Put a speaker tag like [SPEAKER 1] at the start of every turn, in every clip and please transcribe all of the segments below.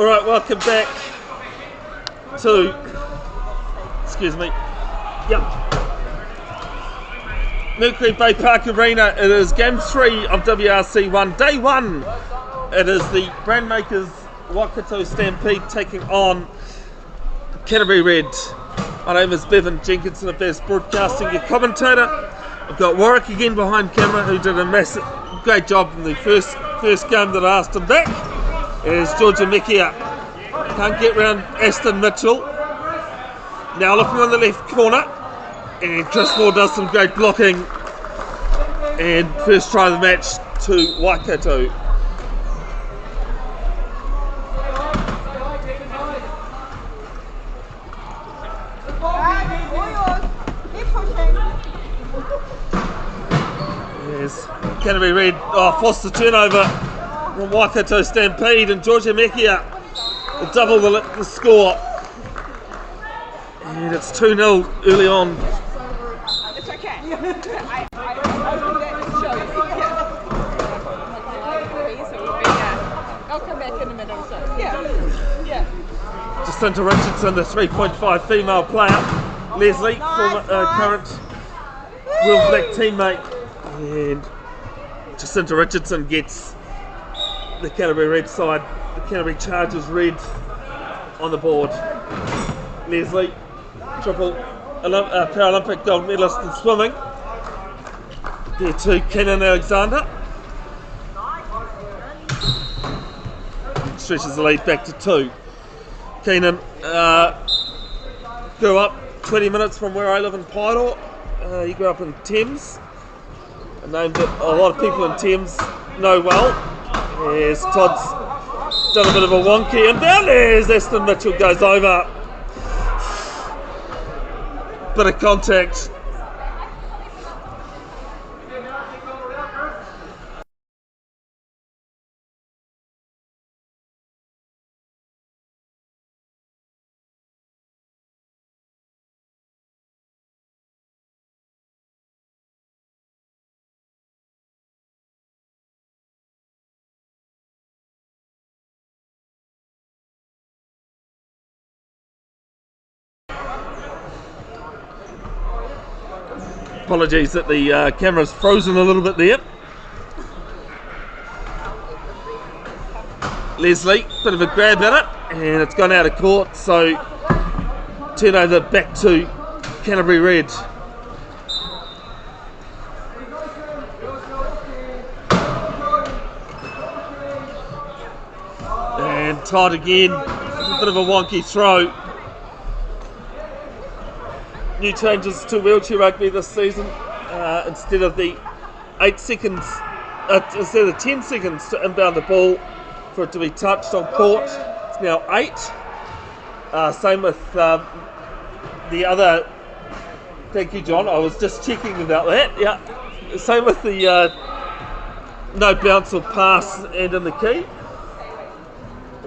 [SPEAKER 1] Alright, welcome back to, excuse me, Mercury Bay Park Arena. It is game 3 of WRC 1, day 1. It is the Brandmakers Waikato Stampede taking on Canterbury Red. My name is Bevin, Jenkinson of Bev's Broadcasting, your commentator. I've got Warwick again behind camera, who did a great job in the first game that I asked him back. Is Georgia Mekia. Can't get round Aston Mitchell. Now looking on the left corner, and Chris Moore does some great blocking. And first try of the match to Waikato. Yes, Canterbury Red forced the turnover from Waikato Stampede, and Georgia Mekia will double the score. And it's 2-0 early on.
[SPEAKER 2] It's okay. I'll come back in a minute or so. Yeah.
[SPEAKER 1] Jacinta Richardson, the 3.5 female player. Leslie, former current World Black teammate. And Jacinta Richardson gets the Canterbury Red side, the Canterbury Chargers Red on the board. Leslie, triple Paralympic gold medalist in swimming. There to Kenan Alexander. Stretches the lead back to 2. Kenan grew up 20 minutes from where I live in Pairo. He grew up in Thames. A name that a lot of people in Thames know well. Yes, Todd's done a bit of a wonky, and down there's Aston Mitchell goes over. Bit of contact. Apologies that the camera's frozen a little bit there. Leslie, bit of a grab at it, and it's gone out of court, so turnover back to Canterbury Red. And Todd again, a bit of a wonky throw. New changes to wheelchair rugby this season. Instead of the 8 seconds, instead of 10 seconds to inbound the ball for it to be touched on court, it's now 8. Same with the other. Thank you, John. I was just checking about that. Yeah. Same with the no bounce or pass and in the key.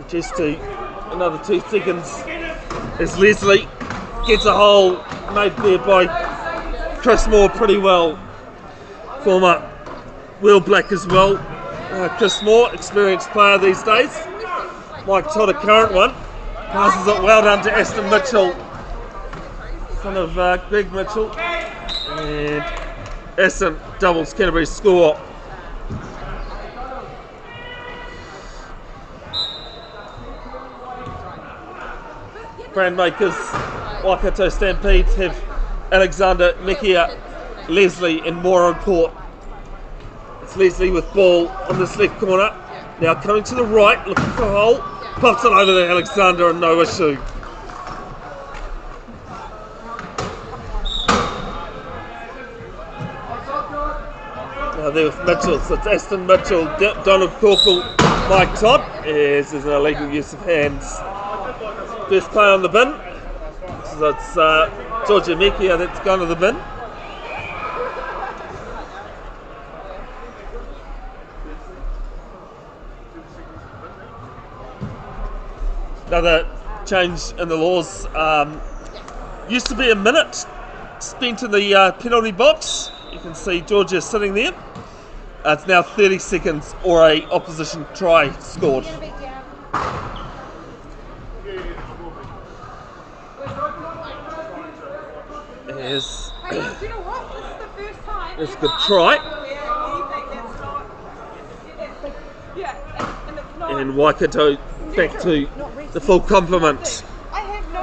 [SPEAKER 1] Just to another 2 seconds as Leslie gets a hole made there by Chris Moore pretty well. Former World Black as well. Chris Moore, experienced player these days. Mike Todd, a current one. Passes it well down to Aston Mitchell, son of Greg Mitchell. And Aston doubles Canterbury's score. Brandmakers Waikato Stampedes have Alexander, Mekia, Leslie and Moore on court. It's Leslie with ball on this left corner. Now coming to the right, looking for a hole. Pops it over to Alexander and no issue. Now there with Mitchell, so it's Aston Mitchell, Donald Corkle, Mike Todd. Yes, there's an illegal use of hands. First play on the bin. So it's Georgia Mekia that's gone to the bin. Another change in the laws. Used to be a minute spent in the penalty box. You can see Georgia sitting there. It's now 30 seconds or a opposition try scored. There's
[SPEAKER 2] Hey, do you know what? This is the first time.
[SPEAKER 1] It's a good try.
[SPEAKER 2] Yeah, and it's not.
[SPEAKER 1] And Waikato back to the full complement.
[SPEAKER 2] I have no.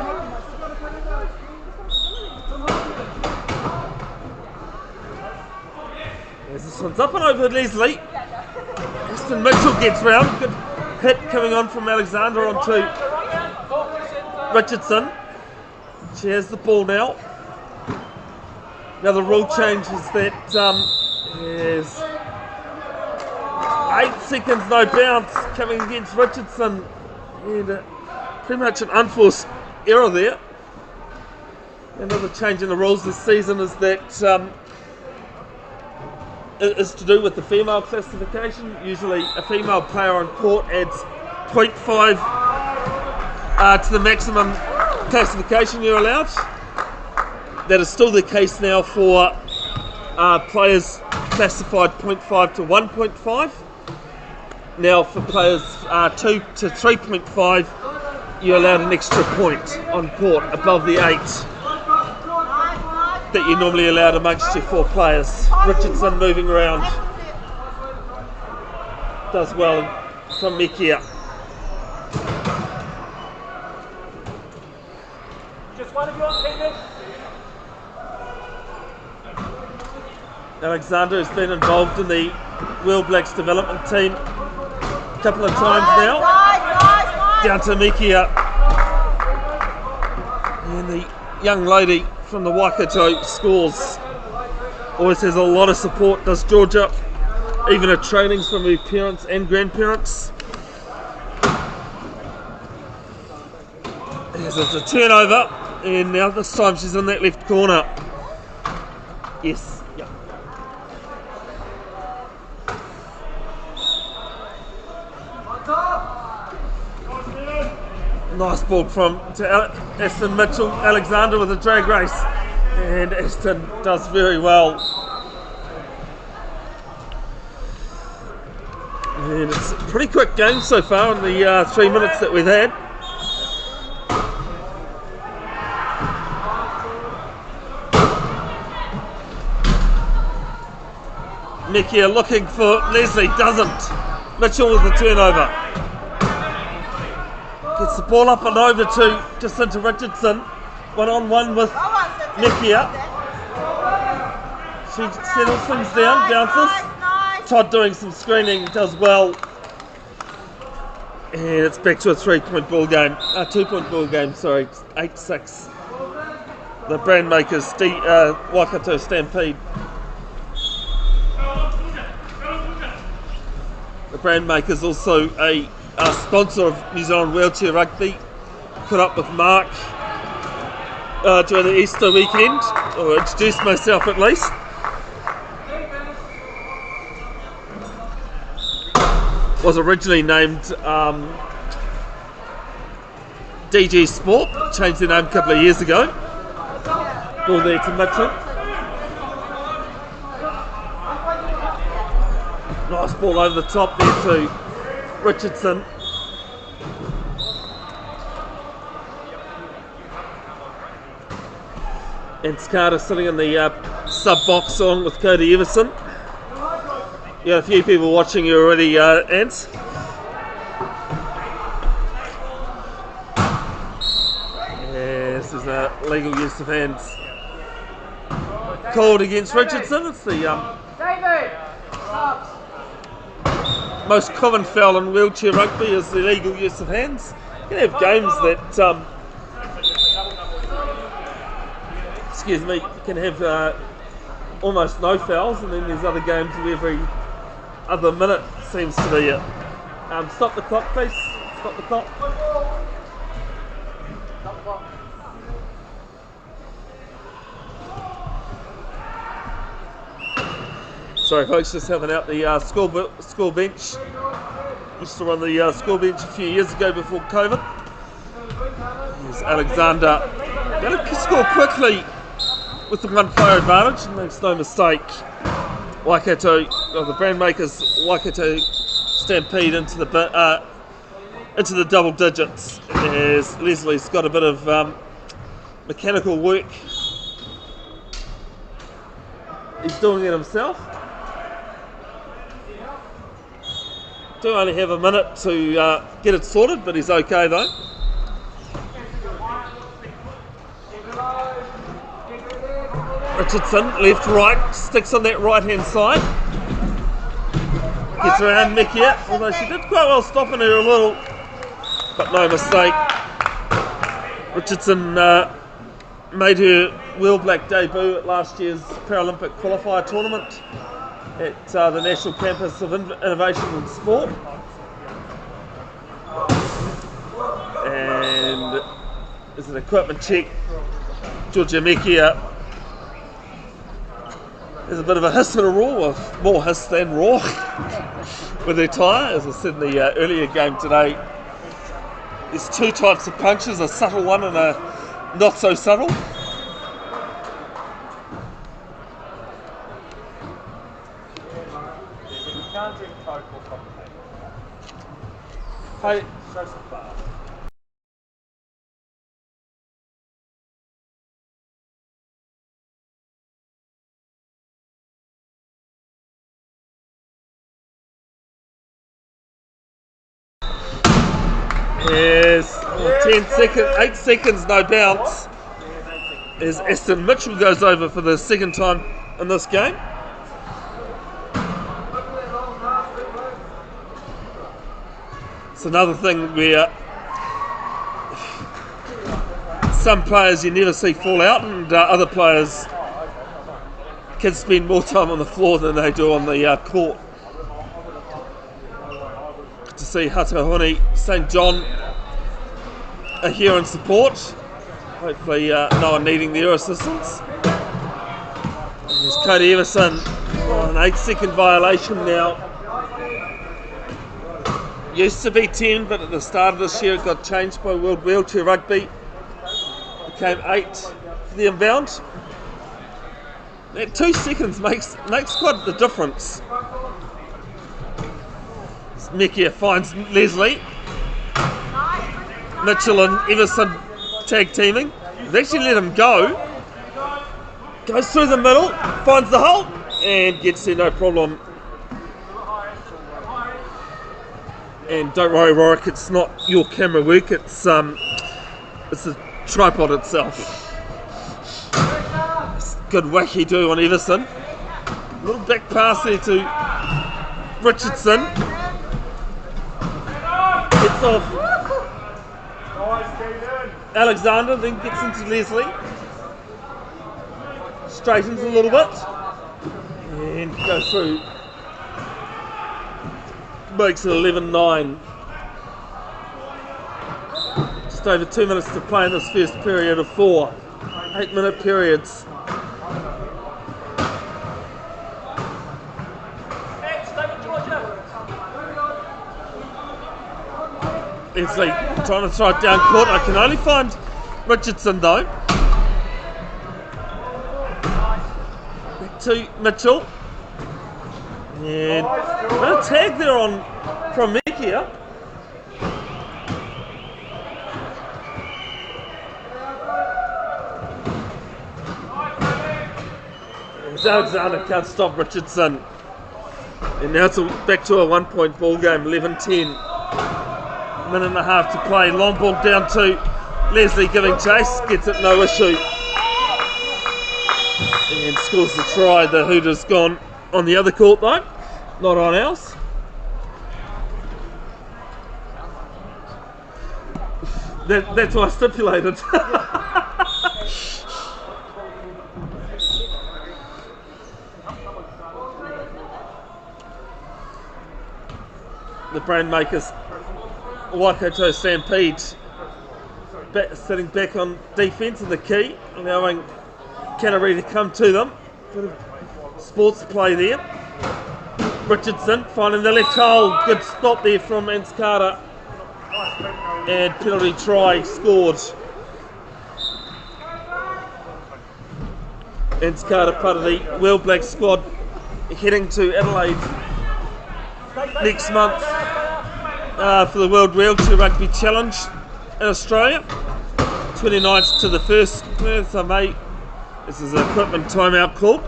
[SPEAKER 1] As this one's up and over Leslie. Aston Mitchell gets round. Good hit coming on from Alexander onto Richardson. She has the ball now. Now the rule change is that is 8 seconds no bounce coming against Richardson. And pretty much an unforced error there. Another change in the rules this season is that is to do with the female classification. Usually a female player on court adds 0.5 to the maximum classification you're allowed. That is still the case now for players classified 0.5 to 1.5. Now for players 2 to 3.5, you're allowed an extra point on court above the 8 that you're normally allowed amongst your 4 players. Richardson moving around. Does well from Mekia.
[SPEAKER 3] Just one of your fingers.
[SPEAKER 1] Alexander has been involved in the World Blacks development team a couple of times now. Down to Mekia. And the young lady from the Waikato scores. Always has a lot of support, does Georgia. Even her trainings from her parents and grandparents. There's a turnover. And now this time she's in that left corner. Yes. Yeah. Nice ball to Aston Mitchell. Alexander with a drag race. And Aston does very well. And it's a pretty quick game so far in the 3 minutes that we've had. Mekia looking for Leslie, doesn't. Mitchell with the turnover. Gets the ball up and over to just into Richardson. 1-on-1 with Mekia. She settles things down, bounces. Todd doing some screening, does well. And it's back to a 3-point ball game. 2-point ball game, sorry. 8-6. The brand makers, Waikato Stampede. The brand makers also a sponsor of New Zealand Wheelchair Rugby. Put up with Mark during the Easter weekend, or introduced myself at least. Was originally named DG Sport, changed their name a couple of years ago. Ball there to Mitchell. Nice ball over the top there to Richardson. And Skada sitting in the sub-box on with Cody Everson. Yeah, a few people watching you already, Ants. Yes, there's a legal use of hands called against Richardson. It's the most common foul in wheelchair rugby is the illegal use of hands. You can have games that, can have almost no fouls, and then there's other games where every other minute seems to be it. Stop the clock, please. Stop the clock. Sorry folks, just having out the school bench. Used to run the school bench a few years ago before COVID. Here's Alexander. Going to score quickly with the 1 player advantage, and makes no mistake. Waikato, the brand makers, Waikato stampede into the double digits. As Leslie's got a bit of mechanical work doing it himself. Do only have a minute to get it sorted, but he's okay though. Richardson, left, right, sticks on that right hand side. Gets around Mickey, although she did quite well stopping her a little, but no mistake. Richardson made her wheel black debut at last year's Paralympic qualifier tournament at the National Campus of Innovation and Sport. And as an equipment check, Georgia Mekia is a bit of a hiss and a roar, more hiss than roar with her tyre. As I said in the earlier game today, there's two types of punctures, a subtle one and a not so subtle.
[SPEAKER 3] You can't drink Coke or Commentator.
[SPEAKER 1] Hey,
[SPEAKER 3] Show some bar.
[SPEAKER 1] yes, 10 seconds, 8 seconds, no bounce. As Aston Mitchell goes over for the second time in this game. It's another thing where some players you never see fall out, and other players can spend more time on the floor than they do on the court. Good to see Hatahoni St John are here in support. Hopefully no one needing their assistance. And there's Cody Everson on an 8-second violation now. Used to be 10, but at the start of this year it got changed by World Wheelchair Rugby. Became 8 for the inbound. That 2 seconds makes quite the difference. Mekia finds Leslie. Mitchell and Everson tag teaming. They actually let him go. Goes through the middle, finds the hole, and gets there no problem. And don't worry, Warwick, it's not your camera work, it's the tripod itself. It's good wacky do on Everson. Little back pass there to Richardson. Gets off Alexander, then gets into Leslie. Straightens a little bit. And goes through. Makes it 11-9. Just over 2 minutes to play in this first period of 4 8-minute periods. Leslie trying to throw it down court. I can only find Richardson though. Back to Mitchell. And a tag there on from Mekia. Alexander can't stop Richardson. And now it's back to a 1-point ball game, 11-10. Minute and a half to play. Long ball down to Leslie giving chase. Gets it no issue. And scores the try. The Hooters gone on the other court though, not on ours. That's why I stipulated. The Brandmakers Waikato Stampede sitting back on defence in the key, allowing Canterbury to come to them. Bit of sports play there. Richardson finding the left hole. Good stop there from Anskata. And penalty try scored. Anskata, part of the Wheel Black squad, heading to Adelaide next month for the World Wheelchair Rugby Challenge in Australia. 29th to the 1st of May. This is an equipment timeout call.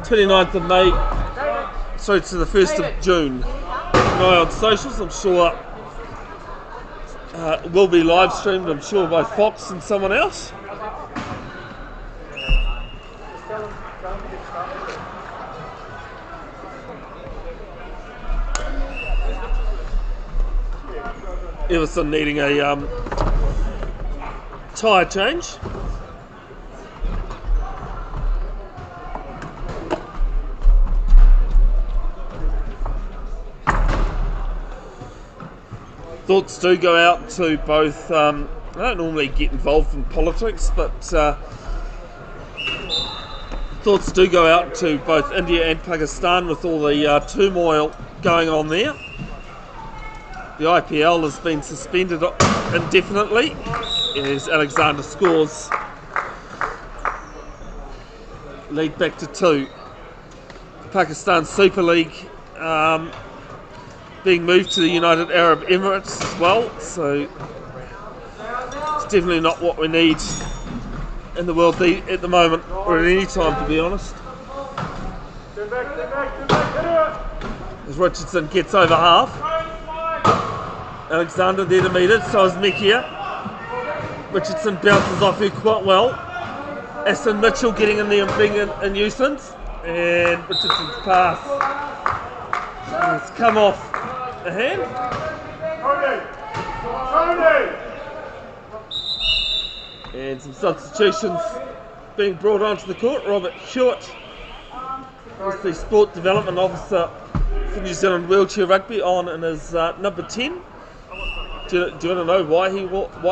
[SPEAKER 1] 29th of May, sorry, to the 1st of June. Keep an eye on socials, I'm sure it will be live streamed, I'm sure, by Fox and someone else. Everson needing a tyre change. Thoughts do go out to both, I don't normally get involved in politics, but thoughts do go out to both India and Pakistan with all the turmoil going on there. The IPL has been suspended indefinitely as Alexander scores. Lead back to 2. Pakistan Super League being moved to the United Arab Emirates as well, so it's definitely not what we need in the world at the moment, or at any time, to be honest. As Richardson gets over half. Alexander there to meet it, so is Mekia. Richardson bounces off her quite well. Aston Mitchell getting in there and being a nuisance. And Richardson's pass. It's come off the hand. And some substitutions being brought onto the court. Robert Hewitt is the Sport Development Officer for New Zealand Wheelchair Rugby on in his number 10. Do you want to know why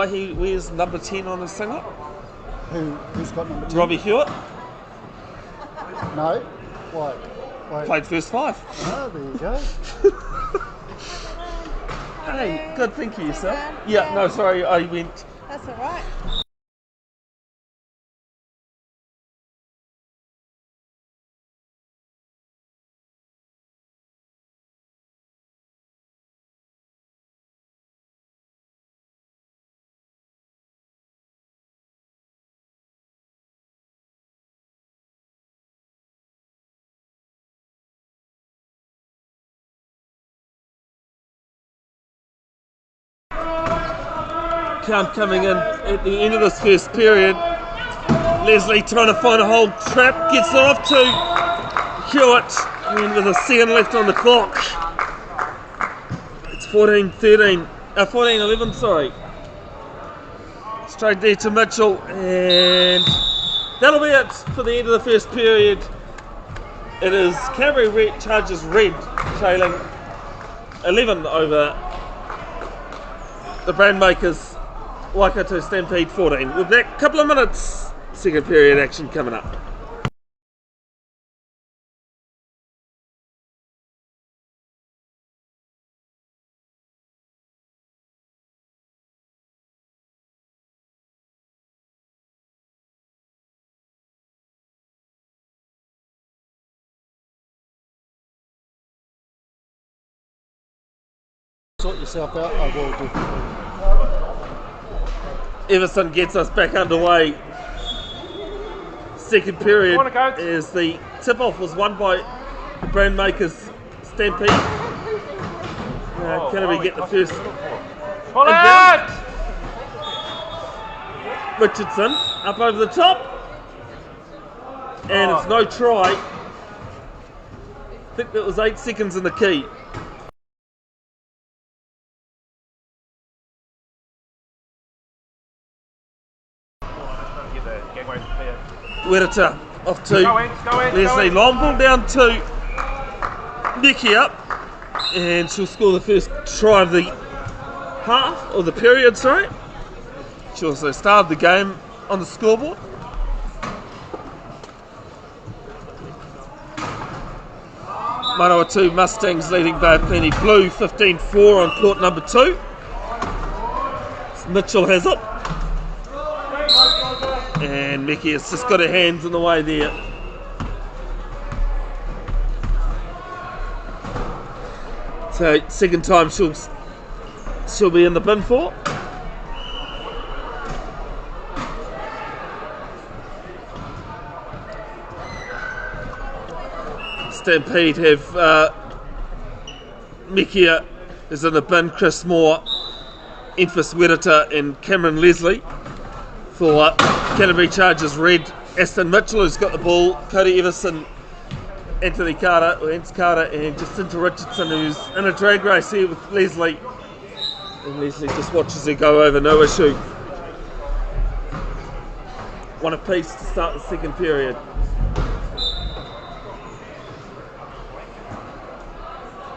[SPEAKER 1] he wears number 10 on his singlet?
[SPEAKER 4] Who's got number 10?
[SPEAKER 1] Robbie Hewitt.
[SPEAKER 4] No. Why?
[SPEAKER 1] Played first 5.
[SPEAKER 4] Oh, there you go.
[SPEAKER 1] Hey, good thinking of yourself. Yeah, no, sorry, I went.
[SPEAKER 2] That's alright.
[SPEAKER 1] Count coming in at the end of this first period. Leslie trying to find a hole trap, gets it off to Hewitt, and with a second left on the clock. It's 14-11, sorry. Straight there to Mitchell, and that'll be it for the end of the first period. It is Canterbury Chargers Red trailing 11 over the Brandmakers Waikato Stampede 14. With that, couple of minutes, second period action coming up.
[SPEAKER 4] Sort yourself out. I will do.
[SPEAKER 1] Everson gets us back underway. Second period as the tip-off was won by the Brandmakers Stampede. Canterbury get the first inbound. Richardson up over the top. And it's no try. I think that was 8 seconds in the key. Werita off to Leslie. Long ball down to Nikki up, and she'll score the first try of the half, or the period, sorry. She also started the game on the scoreboard. Manawatu Mustangs leading by a penny blue, 15-4 on court number 2. Mitchell has it. And Mickey has just got her hands in the way there. So second time she'll be in the bin for. Stampede have Mekia is in the bin, Chris Moore, Enfys Werita and Cameron Leslie. For Canterbury Chargers, Red, Aston Mitchell who's got the ball, Cody Everson, Anthony Carter, and Jacinta Richardson who's in a drag race here with Leslie. And Leslie just watches her go over, no issue. One apiece to start the second period.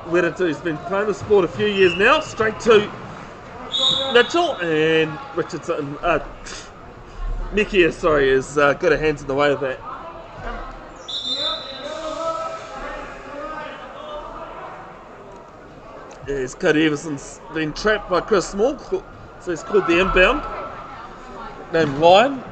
[SPEAKER 1] Werita has been playing the sport a few years now, straight to Mitchell, and Richardson, Mekia, has got her hands in the way of that. As Cody Everson's been trapped by Chris Small, so he's called the inbound, named Lion.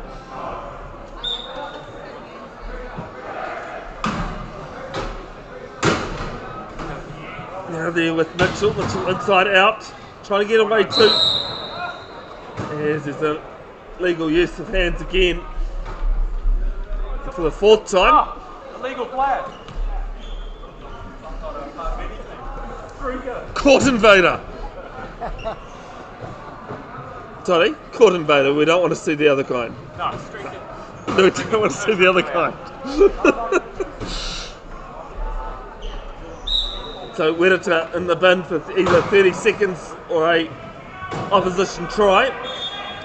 [SPEAKER 1] Now there with Mitchell inside out, trying to get away too. As there's a legal use of hands again for the fourth time.
[SPEAKER 3] Illegal flag.
[SPEAKER 1] Court invader. Sorry, court invader. We don't want to see the other kind.
[SPEAKER 3] No, streaking.
[SPEAKER 1] No, we don't want to see the other kind. So Werita in the bin for either 30 seconds or a opposition try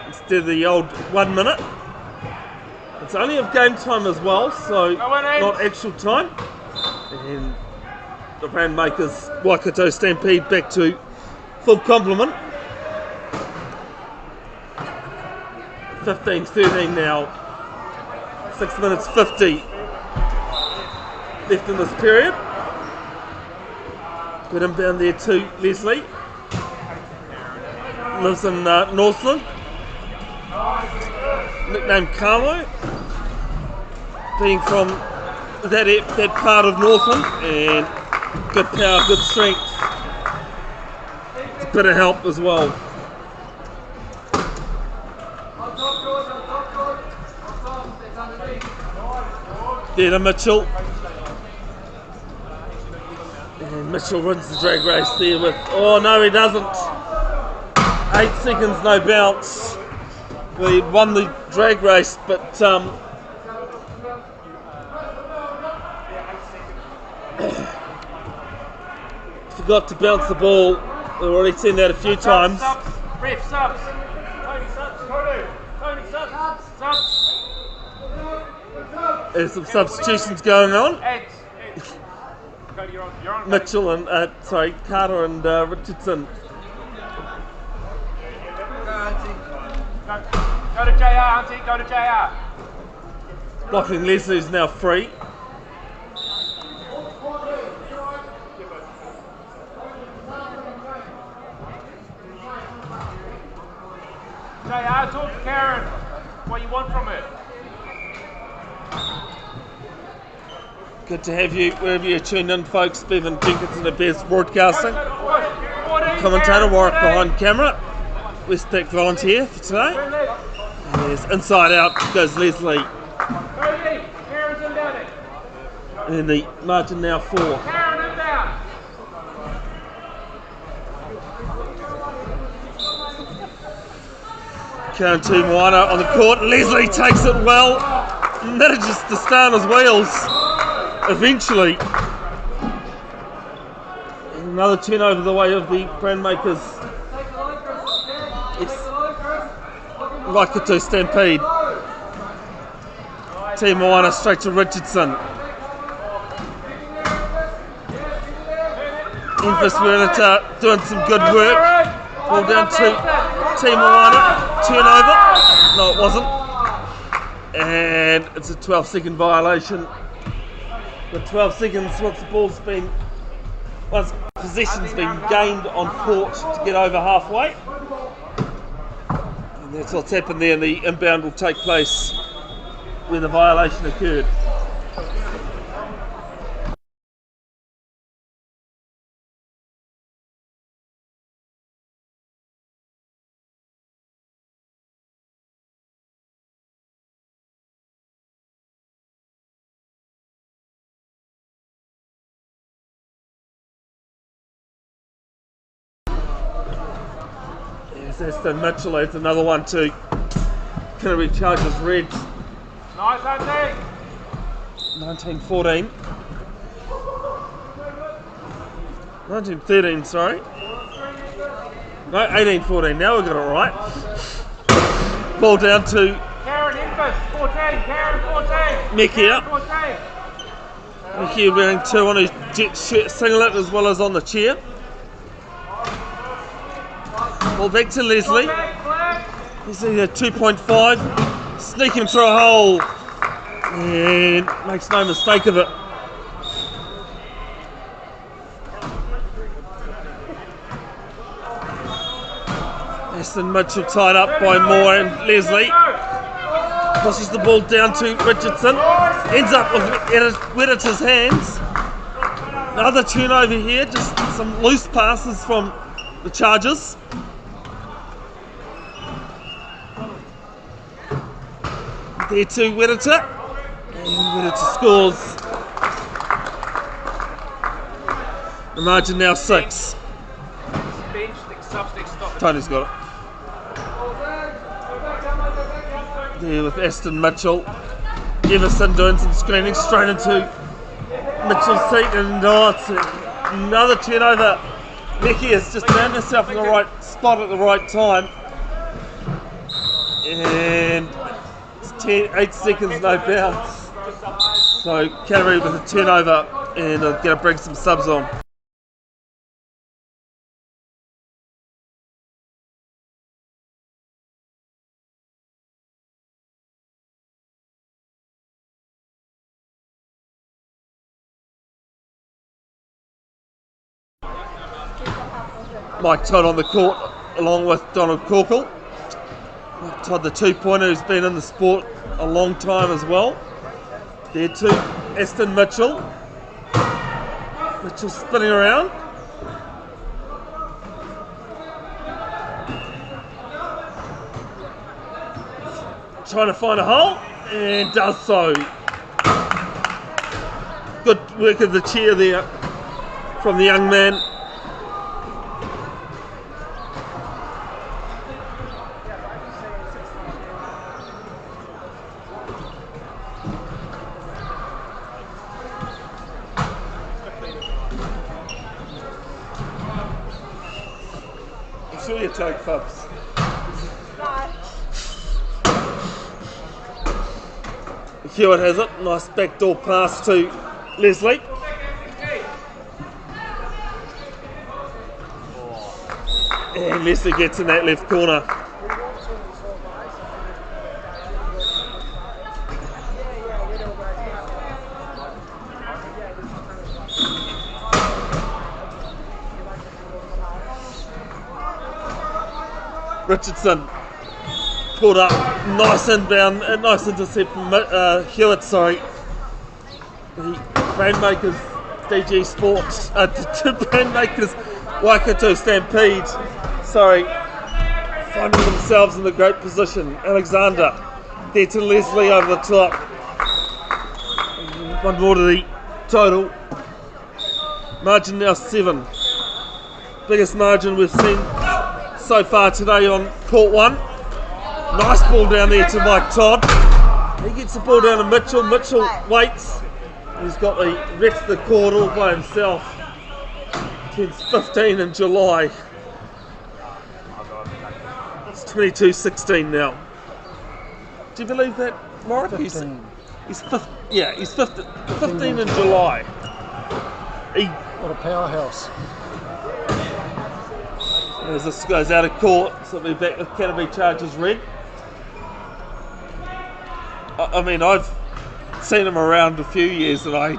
[SPEAKER 1] instead of the old 1 minute. It's only of game time as well, so not actual time. And the Rainmakers Waikato Stampede back to full complement. 15-13 now. 6 minutes 50 left in this period. Good inbound there to Leslie. Lives in Northland. Nicknamed Carlo. Being from that part of Northland, and good power, good strength. It's a bit of help as well. There to Mitchell. And Mitchell runs the drag race there with, oh no he doesn't. 8 seconds, no bounce. We won the drag race, but forgot to bounce the ball. We've already seen that a few times.
[SPEAKER 3] Ref, subs. Tony, subs. Tony, subs. Subs.
[SPEAKER 1] There's some substitutions going on.
[SPEAKER 3] Heads. Cody, you're on.
[SPEAKER 1] Mitchell and, Carter and Richardson.
[SPEAKER 3] Go to JR, Auntie. Go to JR.
[SPEAKER 1] Lachlan Leslie is now free.
[SPEAKER 3] JR, talk to Karen. What you want from her?
[SPEAKER 1] Good to have you wherever you're tuned in, folks. Bevin, Jenkinson and Bez Broadcasting. Commentator Warwick behind camera. Westpac volunteer for today. Yes, inside out goes Leslie.
[SPEAKER 3] Karen's inbounding.
[SPEAKER 1] And the margin now 4.
[SPEAKER 3] Karen inbound.
[SPEAKER 1] Karen Moana on the court. Leslie takes it well. Manages to stay on his wheels. Eventually. Another turnover the way of the Brandmakers. Waikato Stampede. Moana straight to Richardson. Enfys Werita doing some good work. Ball down to Moana. Turnover. No, it wasn't. And it's a 12-second violation. With 12 seconds, once possession's been gained on court to get over halfway. And that's what's happened there, and the inbound will take place where the violation occurred. Aston Mitchell adds another one to Canterbury Chargers Reds.
[SPEAKER 3] Nice, Andy.
[SPEAKER 1] 1914. 1913, sorry. No, 1814. Now we've got it right. Ball down to
[SPEAKER 3] Karen Infus, 14. Karen 14.
[SPEAKER 1] Mickey
[SPEAKER 3] Karen
[SPEAKER 1] up.
[SPEAKER 3] 14.
[SPEAKER 1] Mickey wearing 2 on his jet shirt singlet as well as on the chair. Ball back to Leslie. Leslie at 2.5. Sneaking through a hole. And makes no mistake of it. Aston Mitchell tied up by Moore and Leslie. Pushes the ball down to Richardson. Ends up with Wedder's hands. Another turnover here. Just some loose passes from the Chargers. There to Wedder. And Wedder scores. The margin now 6. Tony's got it. There with Aston Mitchell. Everson doing some screening straight into Mitchell's seat, and it's another turnover. Mickey has just found herself in the right spot at the right time. And it's 8 seconds, no bounce. So Canterbury with a turnover, and they're going to bring some subs on. Mike Todd on the court along with Donald Corkle. Mike Todd, the 2-pointer, who's been in the sport a long time as well. There to Aston Mitchell. Mitchell spinning around. Trying to find a hole, and does so. Good work of the chair there from the young man. You take Fubs. Hewitt has it. Nice backdoor pass to Leslie. And Leslie gets in that left corner. Richardson pulled up, nice inbound, nice intercept from Hewitt, sorry. The Brandmakers DG Sports, Brandmakers Waikato Stampede, sorry, finding themselves in a great position. Alexander, there to Leslie over the top. One more to the total. Margin now 7. Biggest margin we've seen so far today on court 1. Nice ball down there to Mike Todd. He gets the ball down to Mitchell. Mitchell waits. He's got the rest of the court all by himself. Turns 15 in July. It's 22-16 now. Do you believe that, Warwick? He's 15 in July.
[SPEAKER 4] What a powerhouse.
[SPEAKER 1] As this goes out of court, so we'll be back with Canterbury Chargers Red. I mean, I've seen him around a few years, and I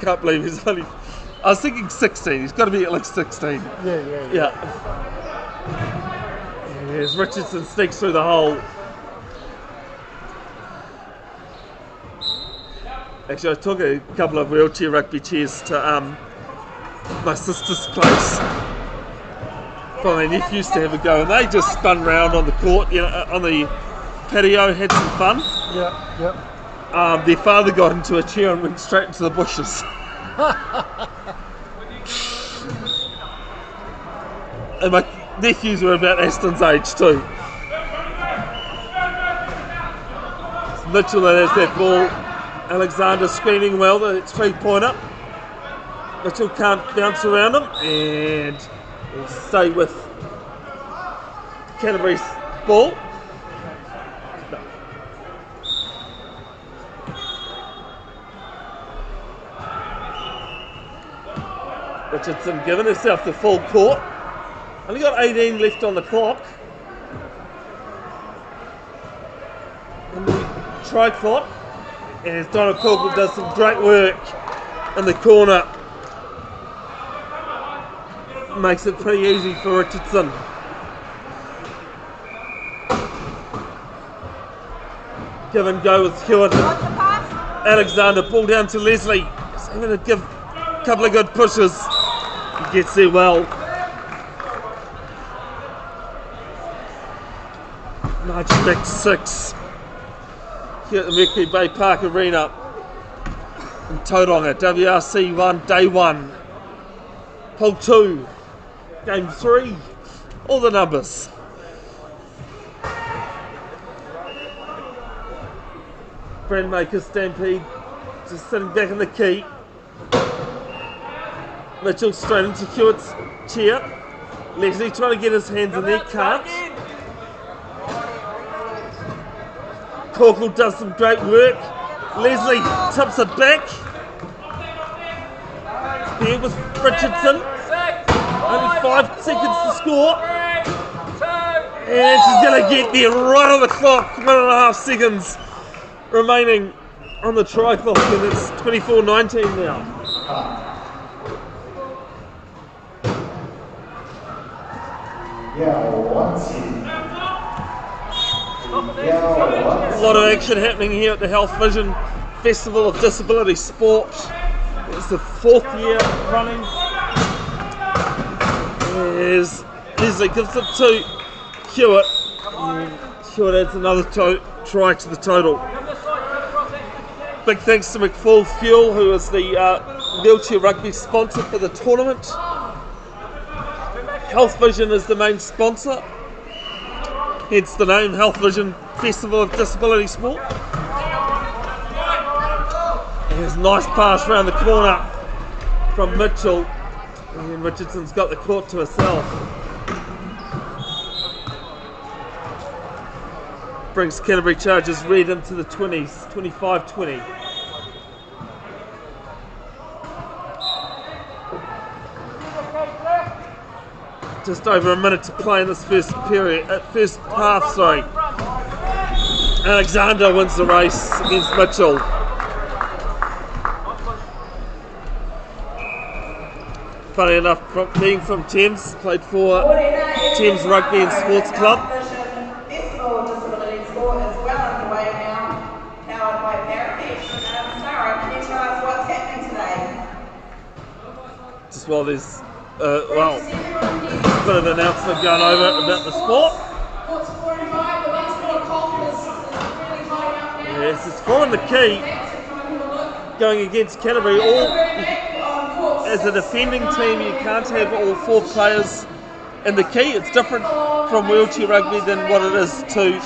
[SPEAKER 1] can't believe he's only. I was thinking 16. He's got to be at least 16. Yeah. As Richardson sneaks through the hole. Actually, I took a couple of wheelchair rugby chairs to my sister's place. My nephew used to have a go, and they just spun round on the court, on the patio, had some fun.
[SPEAKER 4] Yeah.
[SPEAKER 1] Their father got into a chair and went straight into the bushes. And my nephews were about Aston's age too. It's Mitchell that has that ball. Alexander screening well, that's 3-pointer. Mitchell can't bounce around him and will stay with Canterbury's ball. Richardson giving herself the full court. Only got 18 left on the clock. In the try clock. As Donald Corkle does some great work in the corner. Makes it pretty easy for Richardson. Give and go with Hewitt. Alexander, ball down to Leslie. He's going to give a couple of good pushes. He gets there well. March back 6. Here at the Mercury Bay Park Arena in Tauranga. WRC 1, Day 1. Pool 2. Game 3. All the numbers. Brandmaker Stampede just sitting back in the key. Mitchell straight into Hewitt's chair. Leslie trying to get his hands in there, can't. Corkle does some great work. Leslie tips it back. There with Richardson. Only 5 seconds to score. And she's going to get there right on the clock. 1.5 seconds remaining on the try clock, and it's 24-19 now. A lot of action happening here at the Health Vision Festival of Disability Sport. It's the 4th year running. As Leslie gives it to Hewitt. Hewitt adds another try to the total. Big thanks to McFall Fuel, who is the wheelchair rugby sponsor for the tournament. Health Vision is the main sponsor, hence the name Health Vision Festival of Disability Sport. There's a nice pass around the corner from Mitchell, and Richardson's got the court to herself. Brings Canterbury Chargers red into the 20s, 25-20. Just over a minute to play in this first half. Alexander wins the race against Mitchell. Funny enough, being from Thames, played for Thames Rugby and Sports Club.
[SPEAKER 5] Festival of Disability Sport is well underway now, powered by Mercury. Sarah, can you tell us what's happening today?
[SPEAKER 1] Just while there's a bit of an announcement going over about the sport. Yes, it's following the key, going against Canterbury. As a defending team, you can't have all 4 players in the key. It's different from wheelchair rugby than what it is to...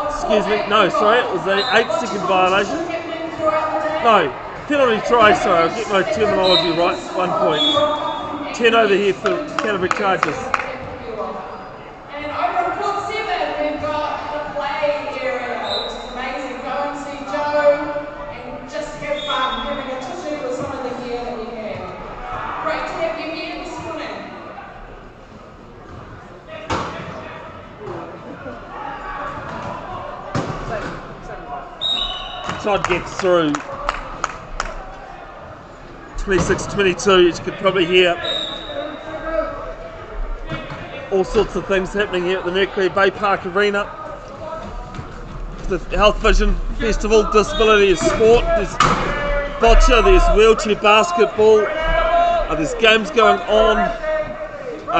[SPEAKER 1] Excuse me, no, sorry, it was an 8-second violation. No, penalty try, sorry, I'll get my terminology right at 1 point. 10 over here for Canterbury Chargers.
[SPEAKER 6] And over on court 7, we've got the play area, which is amazing. Go and see Joe and just have fun, having a tissue with some of the gear that we have. Great to have you here this morning.
[SPEAKER 1] Todd gets through. 26-22, as you could probably hear. All sorts of things happening here at the Mercury Bay Park Arena. The Health Vision Festival, Disability is Sport. There's bocce, there's wheelchair basketball. There's games going on.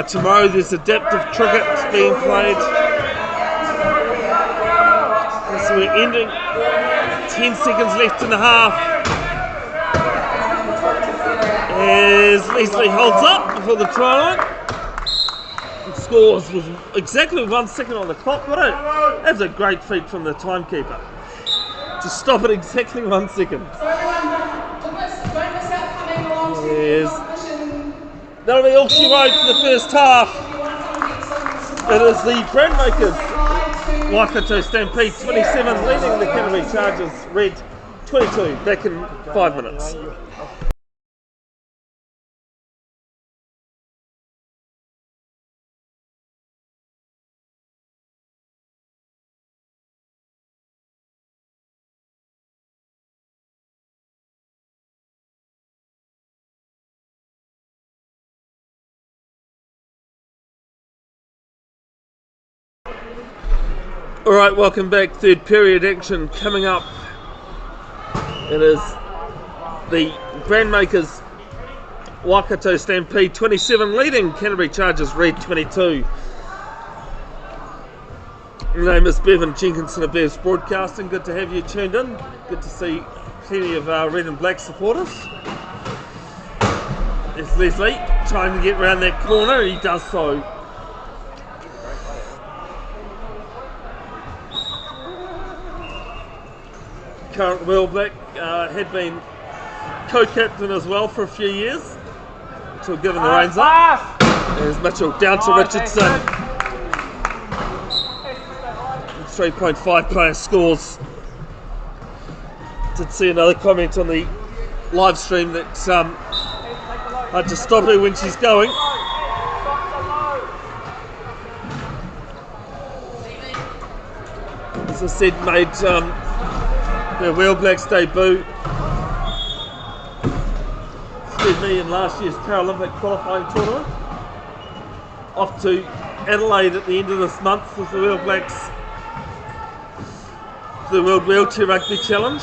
[SPEAKER 1] Tomorrow there's adaptive cricket being played. So we're ending. 10 seconds left in the half. As Leslie holds up before the try line. And scores with exactly 1 second on the clock. That's a great feat from the timekeeper. To stop it exactly 1 second.
[SPEAKER 6] So everyone, don't miss out coming along to
[SPEAKER 1] Yes.
[SPEAKER 6] the competition.
[SPEAKER 1] That'll be all she wrote for the first half. It is the Brandmakers Waikato Stampede 27 leading the Canterbury Chargers Red 22 back in 5 minutes. Alright, welcome back. Third period action coming up. It is the Brandmakers Waikato Stampede 27 leading Canterbury Chargers Red 22. My name is Bevin, Jenkinson of Bev's Broadcasting. Good to have you tuned in. Good to see plenty of our red and black supporters. It's Leslie trying to get around that corner. He does so. Current World Black had been co-captain as well for a few years until given the reins up. There's Mitchell down to Richardson. 3.5 player scores. Did see another comment on the live stream that had to stop her when she's going. As I said, made their World Blacks debut. Me in last year's Paralympic qualifying tournament. Off to Adelaide at the end of this month with the World Blacks for the World Wheelchair Rugby Challenge.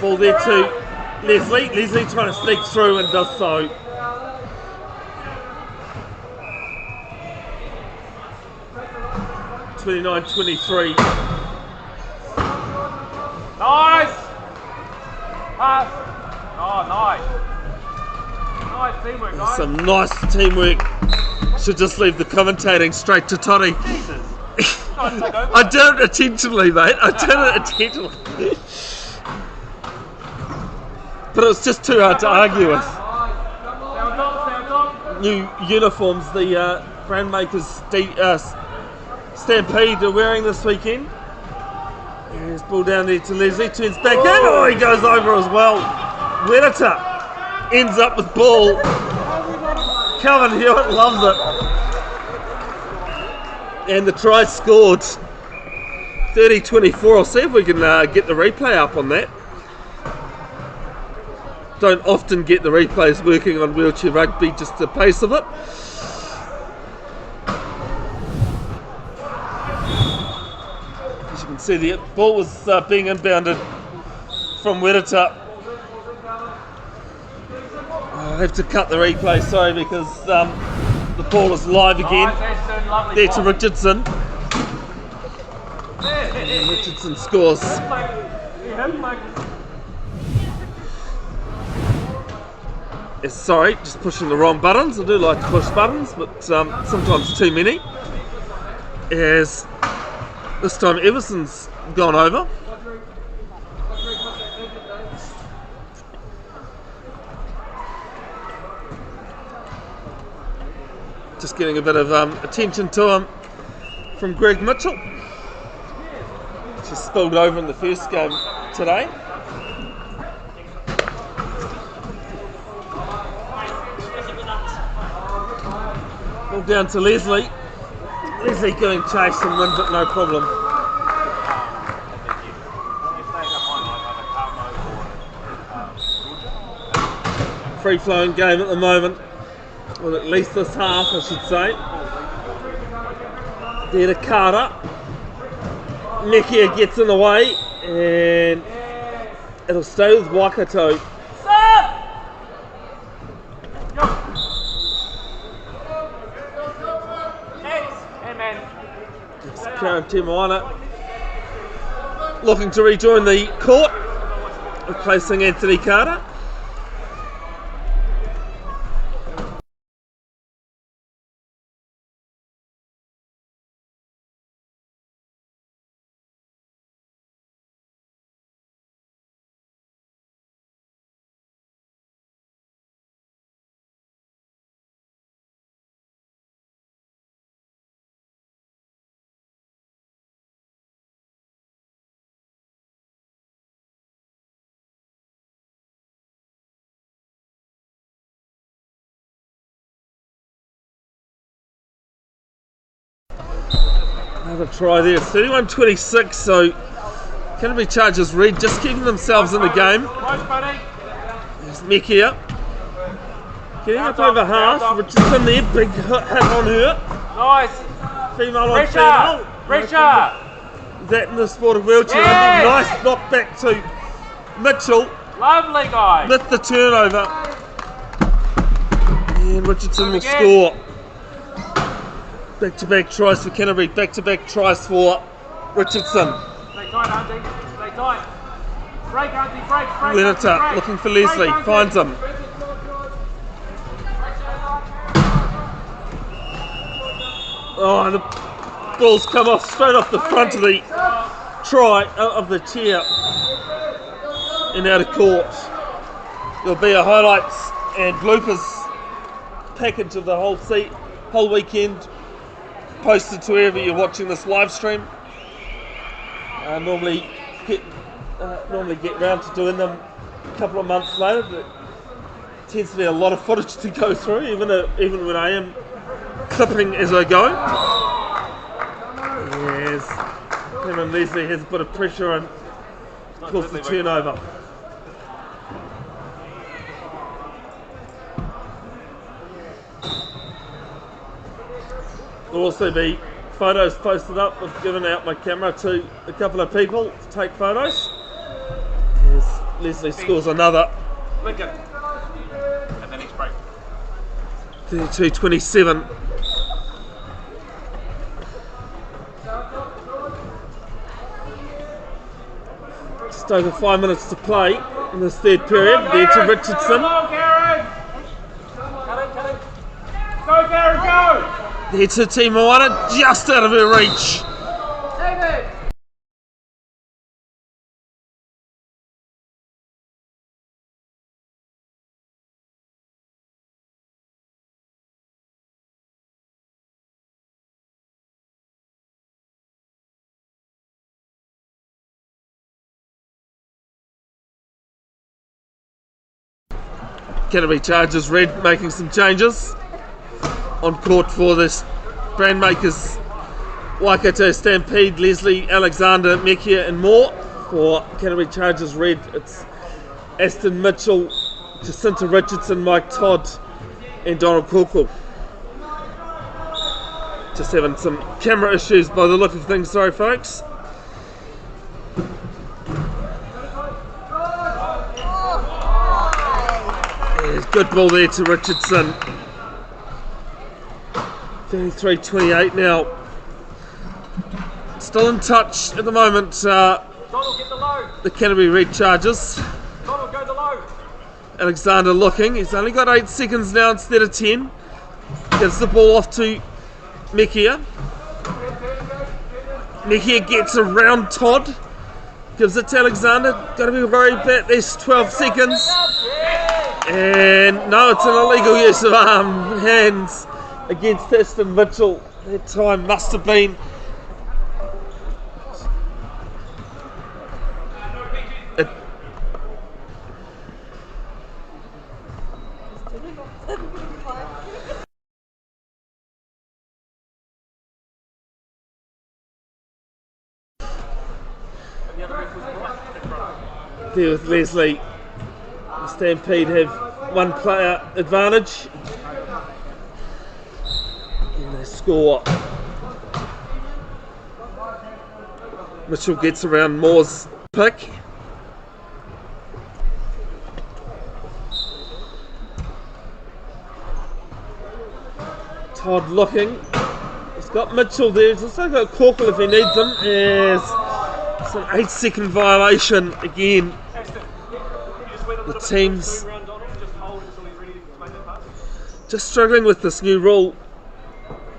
[SPEAKER 1] Ball there to Leslie. Leslie trying to sneak through and does so. (29-23).
[SPEAKER 3] Nice! Pass! Oh, nice. Nice teamwork, guys.
[SPEAKER 1] Some nice teamwork. Should just leave the commentating straight to Toddy.
[SPEAKER 3] Jesus.
[SPEAKER 1] I did it intentionally, mate. I did it intentionally. But it was just too hard to argue with. New uniforms the Brandmakers Stampede are wearing this weekend. Here's ball down there to Leslie, turns back in. Oh, he goes over as well. Waikato ends up with ball. Calvin Hewitt loves it. And the try scored. 30-24. I'll see if we can get the replay up on that. Don't often get the replays working on wheelchair rugby, just the pace of it. As you can see, the ball was being inbounded from Waikato. I have to cut the replay, sorry, because the ball is live again. There to Richardson. And Richardson scores. Sorry, just pushing the wrong buttons. I do like to push buttons, but sometimes too many. As this time Everson's gone over. Just getting a bit of attention to him from Greg Mitchell. Just spilled over in the first game today. Ball down to Leslie. Leslie going chase and wins it, no problem. Free flowing game at the moment. Well, at least this half, I should say. There to Carter. Nekia gets in the way, and it'll stay with Waikato. Karen Timoana looking to rejoin the court, replacing Anthony Carter. Another try there. 31-26, so Canterbury Chargers red, just keeping themselves in the game.
[SPEAKER 3] Close, buddy.
[SPEAKER 1] There's Mick here. Getting up over half. Richardson there, big hit on her.
[SPEAKER 3] Nice.
[SPEAKER 1] Female on
[SPEAKER 3] Pressure.
[SPEAKER 1] female.
[SPEAKER 3] Pressure.
[SPEAKER 1] That in the sport of wheelchair.
[SPEAKER 3] Yes.
[SPEAKER 1] Nice knock back to Mitchell
[SPEAKER 3] Lovely, guys.
[SPEAKER 1] with the turnover. And Richardson will
[SPEAKER 3] Again.
[SPEAKER 1] score. Back-to-back tries for Canterbury. Back-to-back tries for Richardson.
[SPEAKER 3] Stay tight, Auntie. Stay tight. Break, Auntie. Break.
[SPEAKER 1] Leonard
[SPEAKER 3] break.
[SPEAKER 1] looking for Leslie.
[SPEAKER 3] Break,
[SPEAKER 1] Finds him. Oh, and the ball's come off straight off the front of the of the chair and out of court. There'll be a highlights and bloopers package of the whole weekend posted to wherever you're watching this live stream. Normally get round to doing them a couple of months later, but it tends to be a lot of footage to go through, even when I am clipping as I go. Yes, Cameron Leslie has a bit of pressure and calls the turnover. There'll also be photos posted up. I've given out my camera to a couple of people to take photos. As Leslie scores another.
[SPEAKER 3] Lincoln. And then next break.
[SPEAKER 1] 32-27. Just over 5 minutes to play in this third period. There to Richardson.
[SPEAKER 3] Come on, Karen. Cut it. Go, Karen, go.
[SPEAKER 1] There to Team Moana, just out of her reach.
[SPEAKER 2] David.
[SPEAKER 1] Canterbury Chargers red making some changes on court for this Brandmakers Waikato Stampede. Leslie, Alexander, Mekia and more. For Canterbury Chargers red, it's Aston Mitchell, Jacinta Richardson, Mike Todd and Donald Corkle. Just having some camera issues by the look of things, sorry folks. There's good ball there to Richardson. 33-28 now. Still in touch at the moment,
[SPEAKER 3] Donald, get the low.
[SPEAKER 1] the Canterbury Red Chargers.
[SPEAKER 3] Donald, go the low.
[SPEAKER 1] Alexander looking, he's only got 8 seconds now instead of 10. Gives the ball off to Mekia. Mekia gets around Todd. Gives it to Alexander. Got to be very bad. There's 12 seconds. And no, it's an illegal use of hands against Aston Mitchell. That time must have been there with Leslie. The Stampede have one player advantage. And they score. Mitchell gets around Moore's pick. Todd looking. He's got Mitchell there. He's also got Corkle if he needs him. Yes. It's an 8-second violation again. The teams just struggling with this new rule.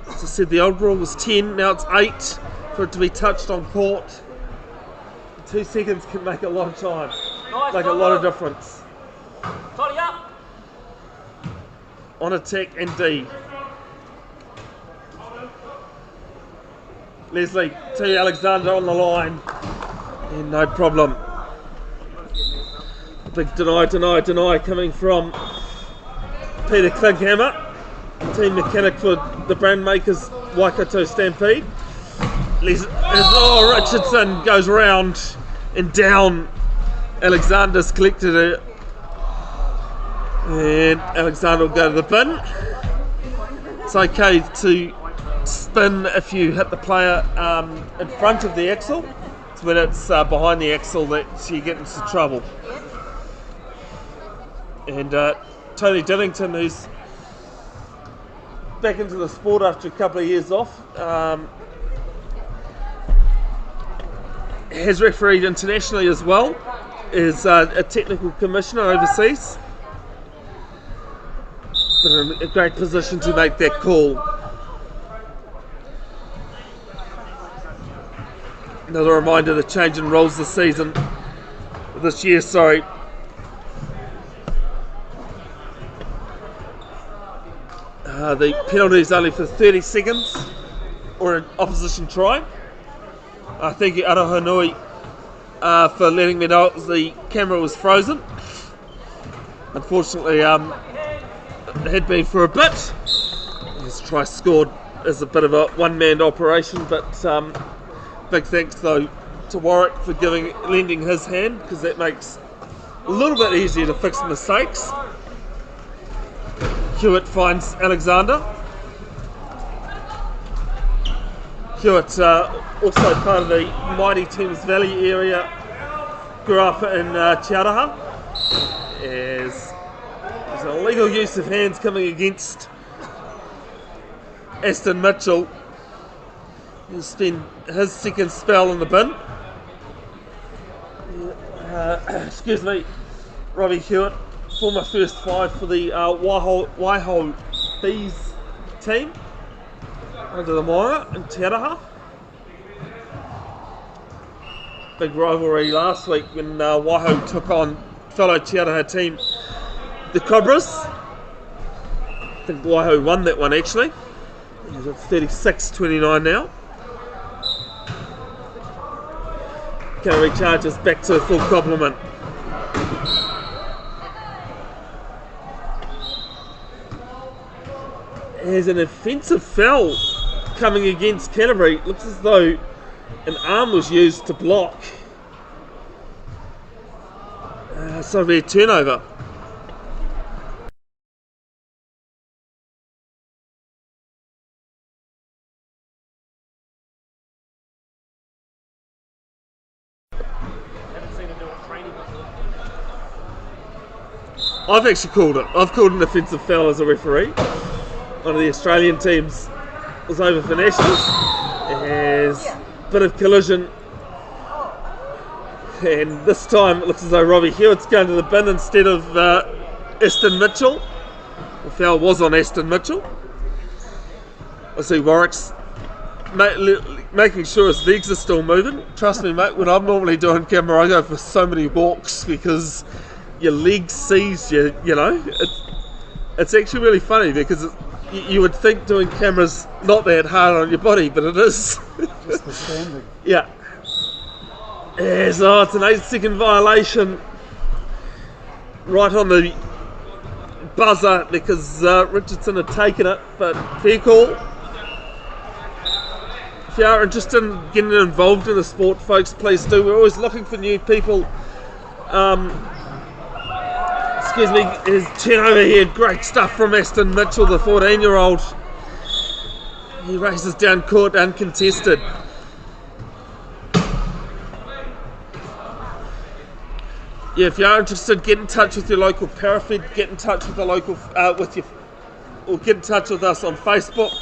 [SPEAKER 1] As I said, the old rule was 10, now it's 8 for it to be touched on court. 2 seconds can make a lot of time, make a lot of difference.
[SPEAKER 3] Tidy up.
[SPEAKER 1] On attack and D. Leslie to Alexander on the line. And no problem. Big deny coming from Peter Klinghammer. Team mechanic for the Brandmakers Waikato Stampede. Richardson goes around and down. Alexander's collected it. And Alexander will go to the bin. It's okay to spin if you hit the player in front of the axle. It's when it's behind the axle that you get into trouble. And Tony Dillington, who's back into the sport after a couple of years off, has refereed internationally as well, is a technical commissioner overseas. But in a great position to make that call. Another reminder, the change in rules this year, the penalty is only for 30 seconds or an opposition try. Thank you, Arahanui, for letting me know the camera was frozen. Unfortunately, it had been for a bit. His try scored as a bit of a one-man operation, but big thanks though to Warwick for lending his hand, because that makes a little bit easier to fix mistakes. Hewitt finds Alexander. Hewitt, also part of the mighty Thames Valley area, grew up in Te Araha. There's an illegal use of hands coming against Aston Mitchell. He'll spend his second spell in the bin. Excuse me, Robbie Hewitt, former first five for the Waiho Bees team under the Moira in Te Araha. Big rivalry last week when Waiho took on fellow Te Araha team, the Cobras. I think Waiho won that one actually. He's at 36-29 now. Canterbury Chargers back to a full complement. There's an offensive foul coming against Canterbury. It looks as though an arm was used to block. So it'll be a turnover. I've actually called it. I've called an offensive foul as a referee. One of the Australian teams was over for Nationals. There's a bit of collision. And this time it looks as though Robbie Hewitt's going to the bin instead of Aston Mitchell. The foul was on Aston Mitchell. I see Warwick's making sure his legs are still moving. Trust me, mate, when I'm normally doing camera, I go for so many walks because your leg sees you, you know. It's actually really funny because you would think doing cameras not that hard on your body, but it is.
[SPEAKER 4] Just the standing.
[SPEAKER 1] Yeah. It's an 8-second violation right on the buzzer because Richardson had taken it, but fair call. If you are interested in getting involved in the sport, folks, please do. We're always looking for new people. Excuse me, his turnover here, great stuff from Aston Mitchell, the 14-year-old. He races down court uncontested. Yeah, if you are interested, get in touch with your local parafed, get in touch with the local, or get in touch with us on Facebook.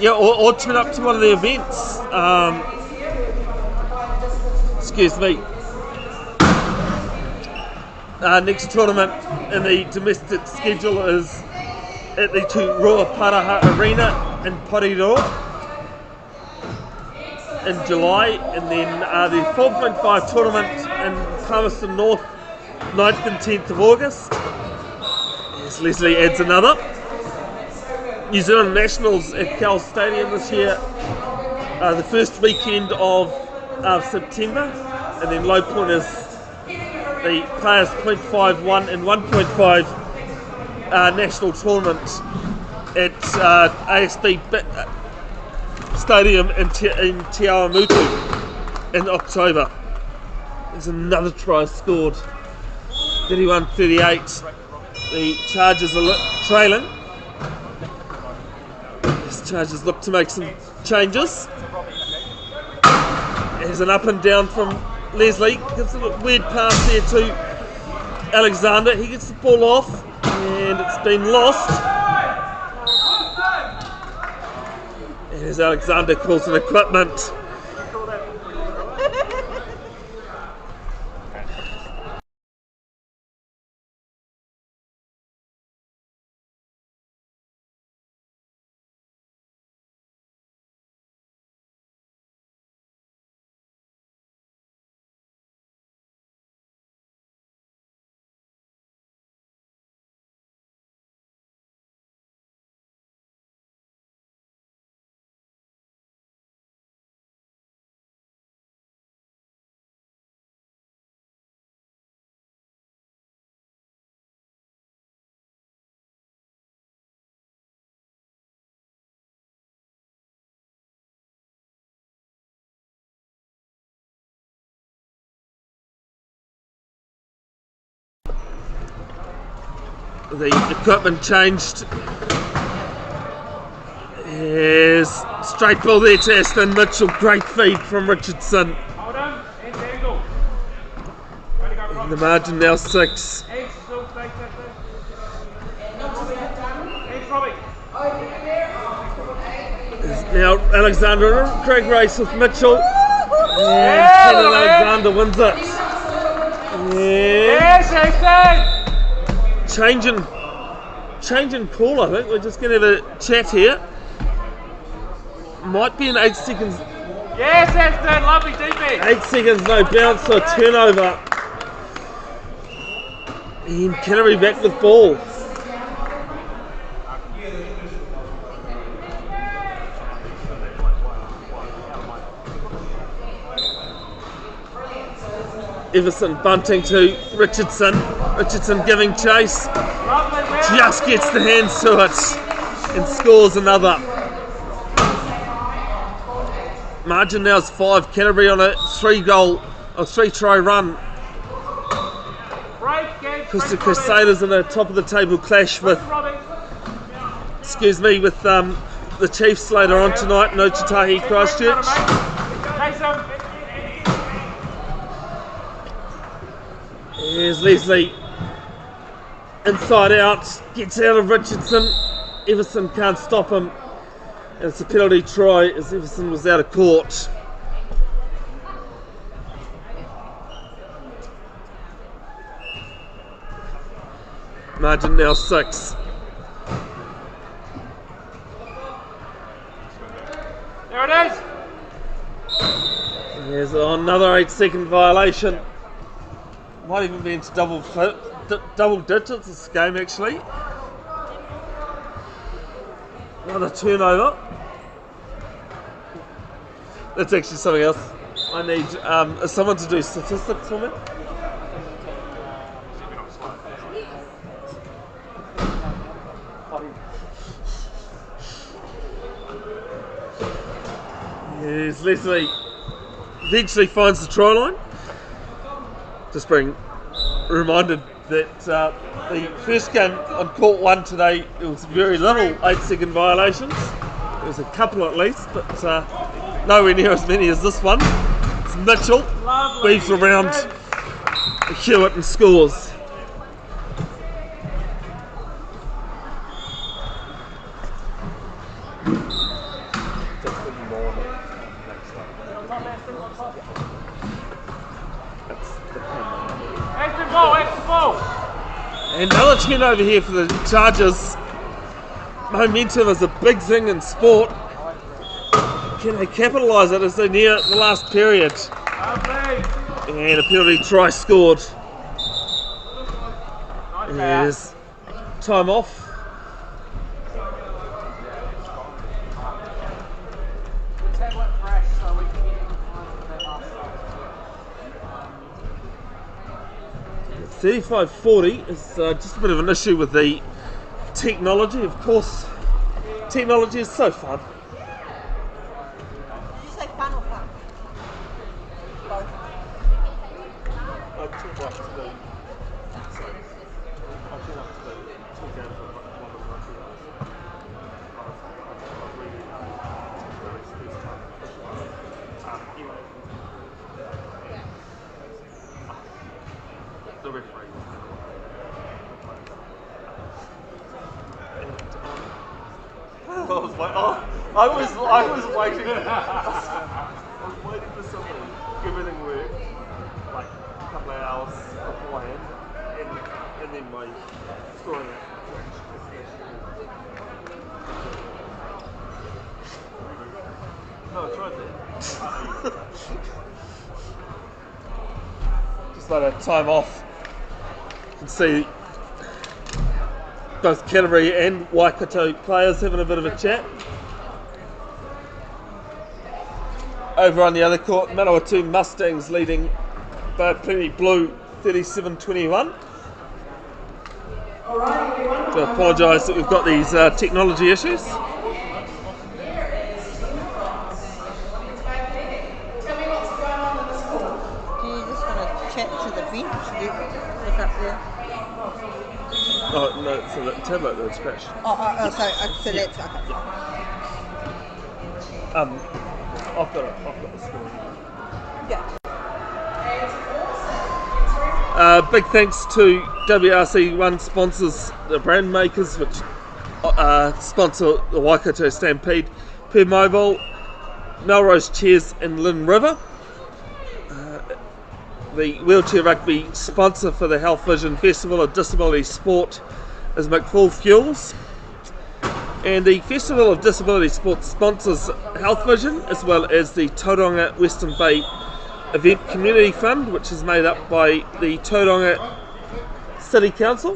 [SPEAKER 1] Or turn up to one of the events. Excuse me. Next tournament in the domestic schedule is at the Roa Paraha Arena in Porirua in July, and then the 4.5 tournament in Palmerston North 9th and 10th of August. Yes, Leslie adds another. New Zealand Nationals at Cal Stadium this year, the first weekend of September, and then low point is the Players 0.51 and 1.5 national tournament at ASB Stadium in Te Awamutu in October. There's another try scored. 31-38. The Chargers are trailing. These Chargers look to make some changes. There's an up and down from Leslie. Gives a weird pass there to Alexander. He gets the ball off and it's been lost. And as Alexander calls an equipment. The equipment changed. Is straight ball there to Aston Mitchell. Great feed from Richardson.
[SPEAKER 3] Hold on. And there you go. Way to go, Rob.
[SPEAKER 1] The margin now 6.
[SPEAKER 3] Thanks, Phil. Thanks, Robbie.
[SPEAKER 1] Now Alexander Craig race with Mitchell. And Kenan Alexander wins it.
[SPEAKER 3] Yes, Aston.
[SPEAKER 1] Changing call, I think. We're just going to have a chat here. Might be in 8 seconds.
[SPEAKER 3] Yes, Aston. Lovely defense.
[SPEAKER 1] 8 seconds, no bounce, so a turnover. And Canterbury back with ball. Everson bunting to Richardson. Richardson giving chase. Just gets the hands to it and scores another. Margin now is 5. Canterbury on a 3-try run. Because the Crusaders in the top of the table clash with, with the Chiefs later on tonight in Ochitahi, Christchurch. Here's Leslie. Inside out, gets out of Richardson. Everson can't stop him. And it's a penalty try as Everson was out of court. Margin now 6.
[SPEAKER 3] There it is.
[SPEAKER 1] There's another 8-second violation. Might even be into double digits this game actually. Another turnover. That's actually something else. I need someone to do statistics for me. Yes, Leslie eventually finds the try line. Just being reminded that the first game on court 1 today, there was very little 8-second violations. There was a couple at least, but nowhere near as many as this one. It's Mitchell, weaves around Hewitt and scores. Another turnover here for the Chargers. Momentum is a big thing in sport. Can they capitalise it as they near the last period? And a penalty try scored. There's time off. $35.40 is just a bit of an issue with the technology. Of course, technology is so fun.
[SPEAKER 2] Did you say fun or fun? Both.
[SPEAKER 1] I'd too like to do. Sorry. I'd too like to do 2 games of one of my 2 hours. I've really this time. Anyway. The referee. I was like, I was waiting. I was waiting for something. Everything worked like a couple of hours beforehand, and then my scoring. No, I tried that. Just let a time off. You can see both Canterbury and Waikato players having a bit of a chat. Over on the other court, Manawatu Mustangs leading by plenty blue 37-21. To apologise that we've got these technology issues.
[SPEAKER 6] Tell me what's going on in the school.
[SPEAKER 2] Do you just want to chat to the bench? Look up there.
[SPEAKER 1] Oh no, so the tablet that was crashed.
[SPEAKER 2] So that's okay.
[SPEAKER 1] I've got the score.
[SPEAKER 2] Yeah.
[SPEAKER 1] Big thanks to WRC1 sponsors, the brand makers, which sponsor the Waikato Stampede, Per Mobile, Melrose Chairs and Lynn River. The Wheelchair Rugby sponsor for the Health Vision Festival of Disability Sport is McFall Fuels. And the Festival of Disability Sport sponsors Health Vision, as well as the Tauranga Western Bay Event Community Fund, which is made up by the Tauranga City Council,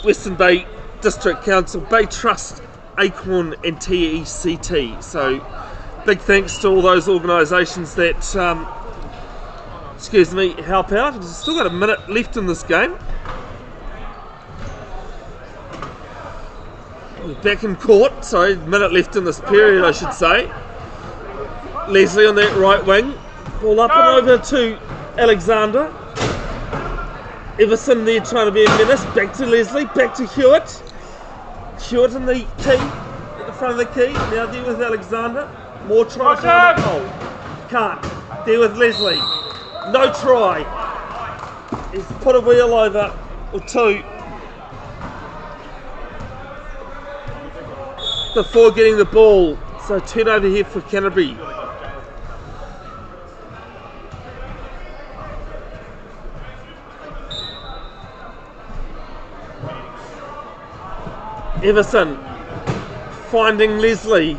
[SPEAKER 1] Western Bay District Council, Bay Trust, Acorn and TECT. So big thanks to all those organisations that help out. We've still got a minute left in this game. We're back in court, sorry, minute left in this period, I should say. Leslie on that right wing. Ball up and over to Alexander. Everson there trying to be a menace. Back to Leslie, back to Hewitt. Hewitt in the key, at the front of the key. Now there with Alexander. More try to find the goal. Can't. There with Leslie. No try. He's put a wheel over, or two, before getting the ball. So turnover here for Canterbury. Everson finding Leslie.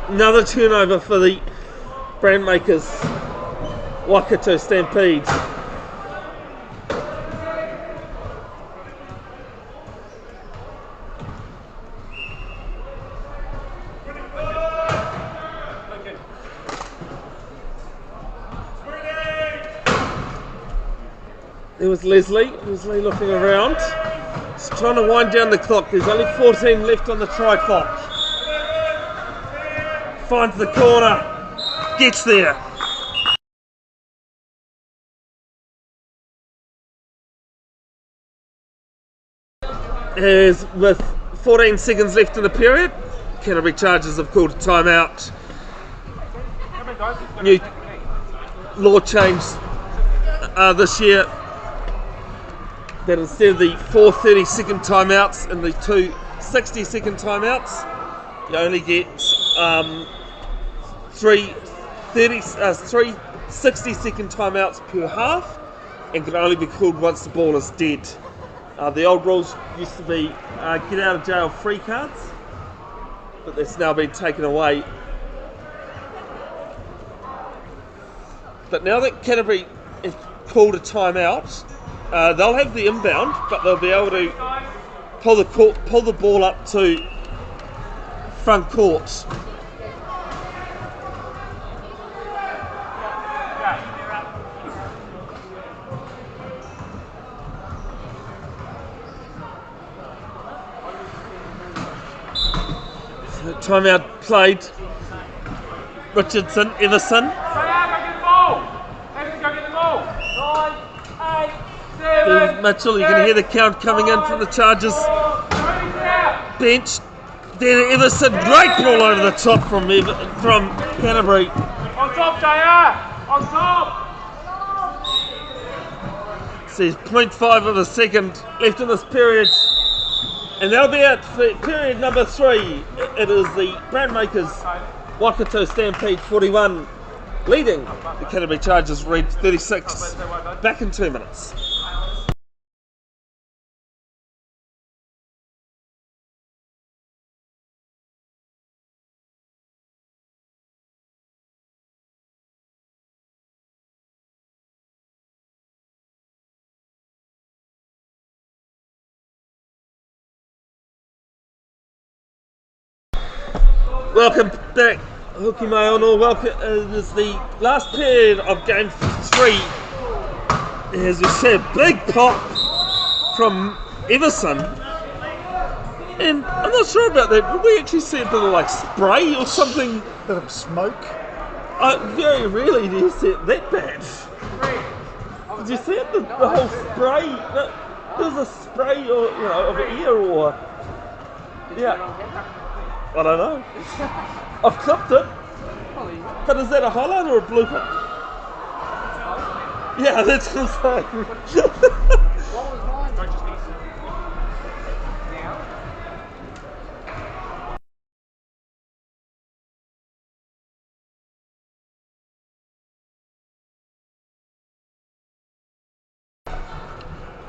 [SPEAKER 1] Another turnover for the brand makers, Waikato Stampede. There was Leslie looking around. He's trying to wind down the clock. There's only 14 left on the try clock. Finds the corner. Gets there. As with 14 seconds left in the period, Canterbury Chargers have called a timeout. New law change this year, that instead of the 4 30-second timeouts and the 2 60-second timeouts, you only get 3 60-second timeouts per half, and can only be called once the ball is dead. The old rules used to be get out of jail free cards, but that's now been taken away. But now that Canterbury has called a timeout, they'll have the inbound, but they'll be able to pull the ball up to front court. Timeout played. Richardson, Everson.
[SPEAKER 3] Go get the ball. Everton, go get the ball. 9, 8, 7.
[SPEAKER 1] Mitchell, you can hear the count coming in from the Chargers bench. Then Everson, great ball over the top from Canterbury.
[SPEAKER 3] On top, JR. On top.
[SPEAKER 1] Says 0.5 of a second left in this period. And they'll be at period number 3. It is the Brandmakers Waikato Stampede 41 leading the Canterbury Chargers Red 36. Back in 2 minutes. Welcome back, Hookie Mayono. Welcome. It is the last period of game 3. As we see, a big pop from Everson. And I'm not sure about that. Did we actually see a bit of like spray or something?
[SPEAKER 4] Bit of smoke.
[SPEAKER 1] Very rarely do you see it that bad. Did you see it? The whole spray? There's a spray or of air or I don't know. I've clipped it. But is that a highlight or a blooper? Yeah, that's what I'm saying.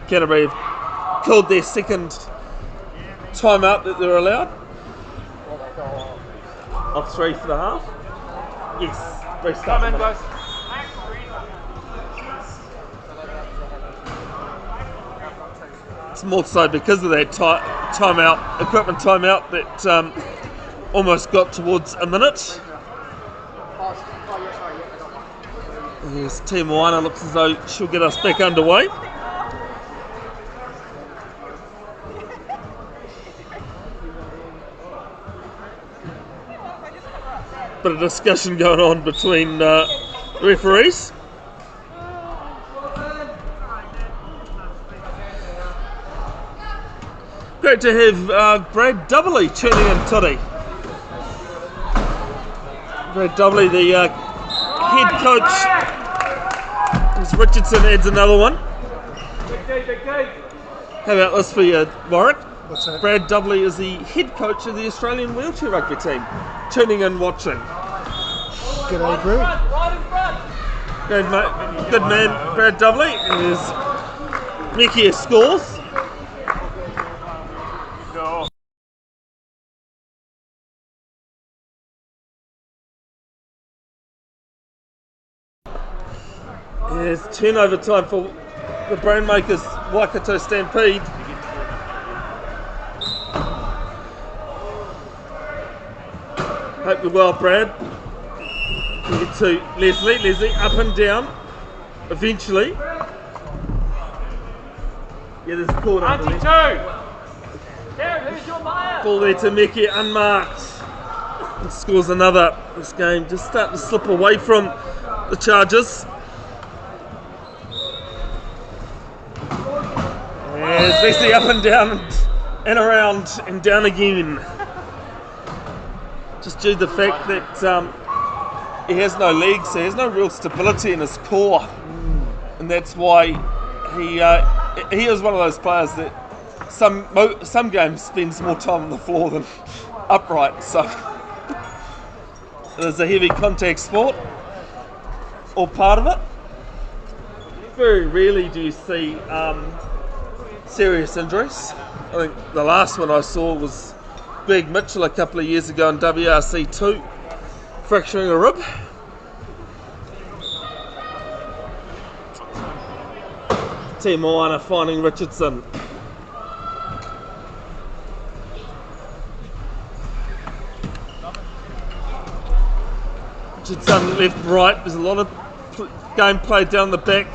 [SPEAKER 1] Canterbury have called their second timeout that they're allowed. Of 3 for the half. Yes, restart.
[SPEAKER 3] Come in, guys.
[SPEAKER 1] It's more so because of that equipment timeout that almost got towards a minute. Yes, Team Moana looks as though she'll get us back underway. Bit of discussion going on between referees. Great to have Brad Doubly tuning in today. Brad Doubly, the head coach. As Richardson adds another one. How about this for you, Warren?
[SPEAKER 4] What's that?
[SPEAKER 1] Brad Doubly is the head coach of the Australian wheelchair rugby team. Tuning in, watching.
[SPEAKER 4] G'day, Brad.
[SPEAKER 1] Good man, Brad Doubly. There's Mickey scores. It's turnover time for the Brandmakers Waikato Stampede. Hope you're well, Brad. You get to Leslie. Leslie up and down. Eventually. Yeah, there's a call up.
[SPEAKER 3] Auntie 2. Karen, who's your Maya?
[SPEAKER 1] Ball there to Mickey, unmarked. And scores another. This game just starting to slip away from the Chargers. There's Leslie up and down and around and down again. Just due to the fact that he has no legs, so he has no real stability in his core, and that's why he is one of those players that some games spends more time on the floor than upright. So it is a heavy contact sport, or part of it. Very rarely do you see serious injuries. I think the last one I saw was Greg Mitchell a couple of years ago in WRC 2, fracturing a rib. Team Moana finding Richardson. Richardson left, right. There's a lot of game played down the back.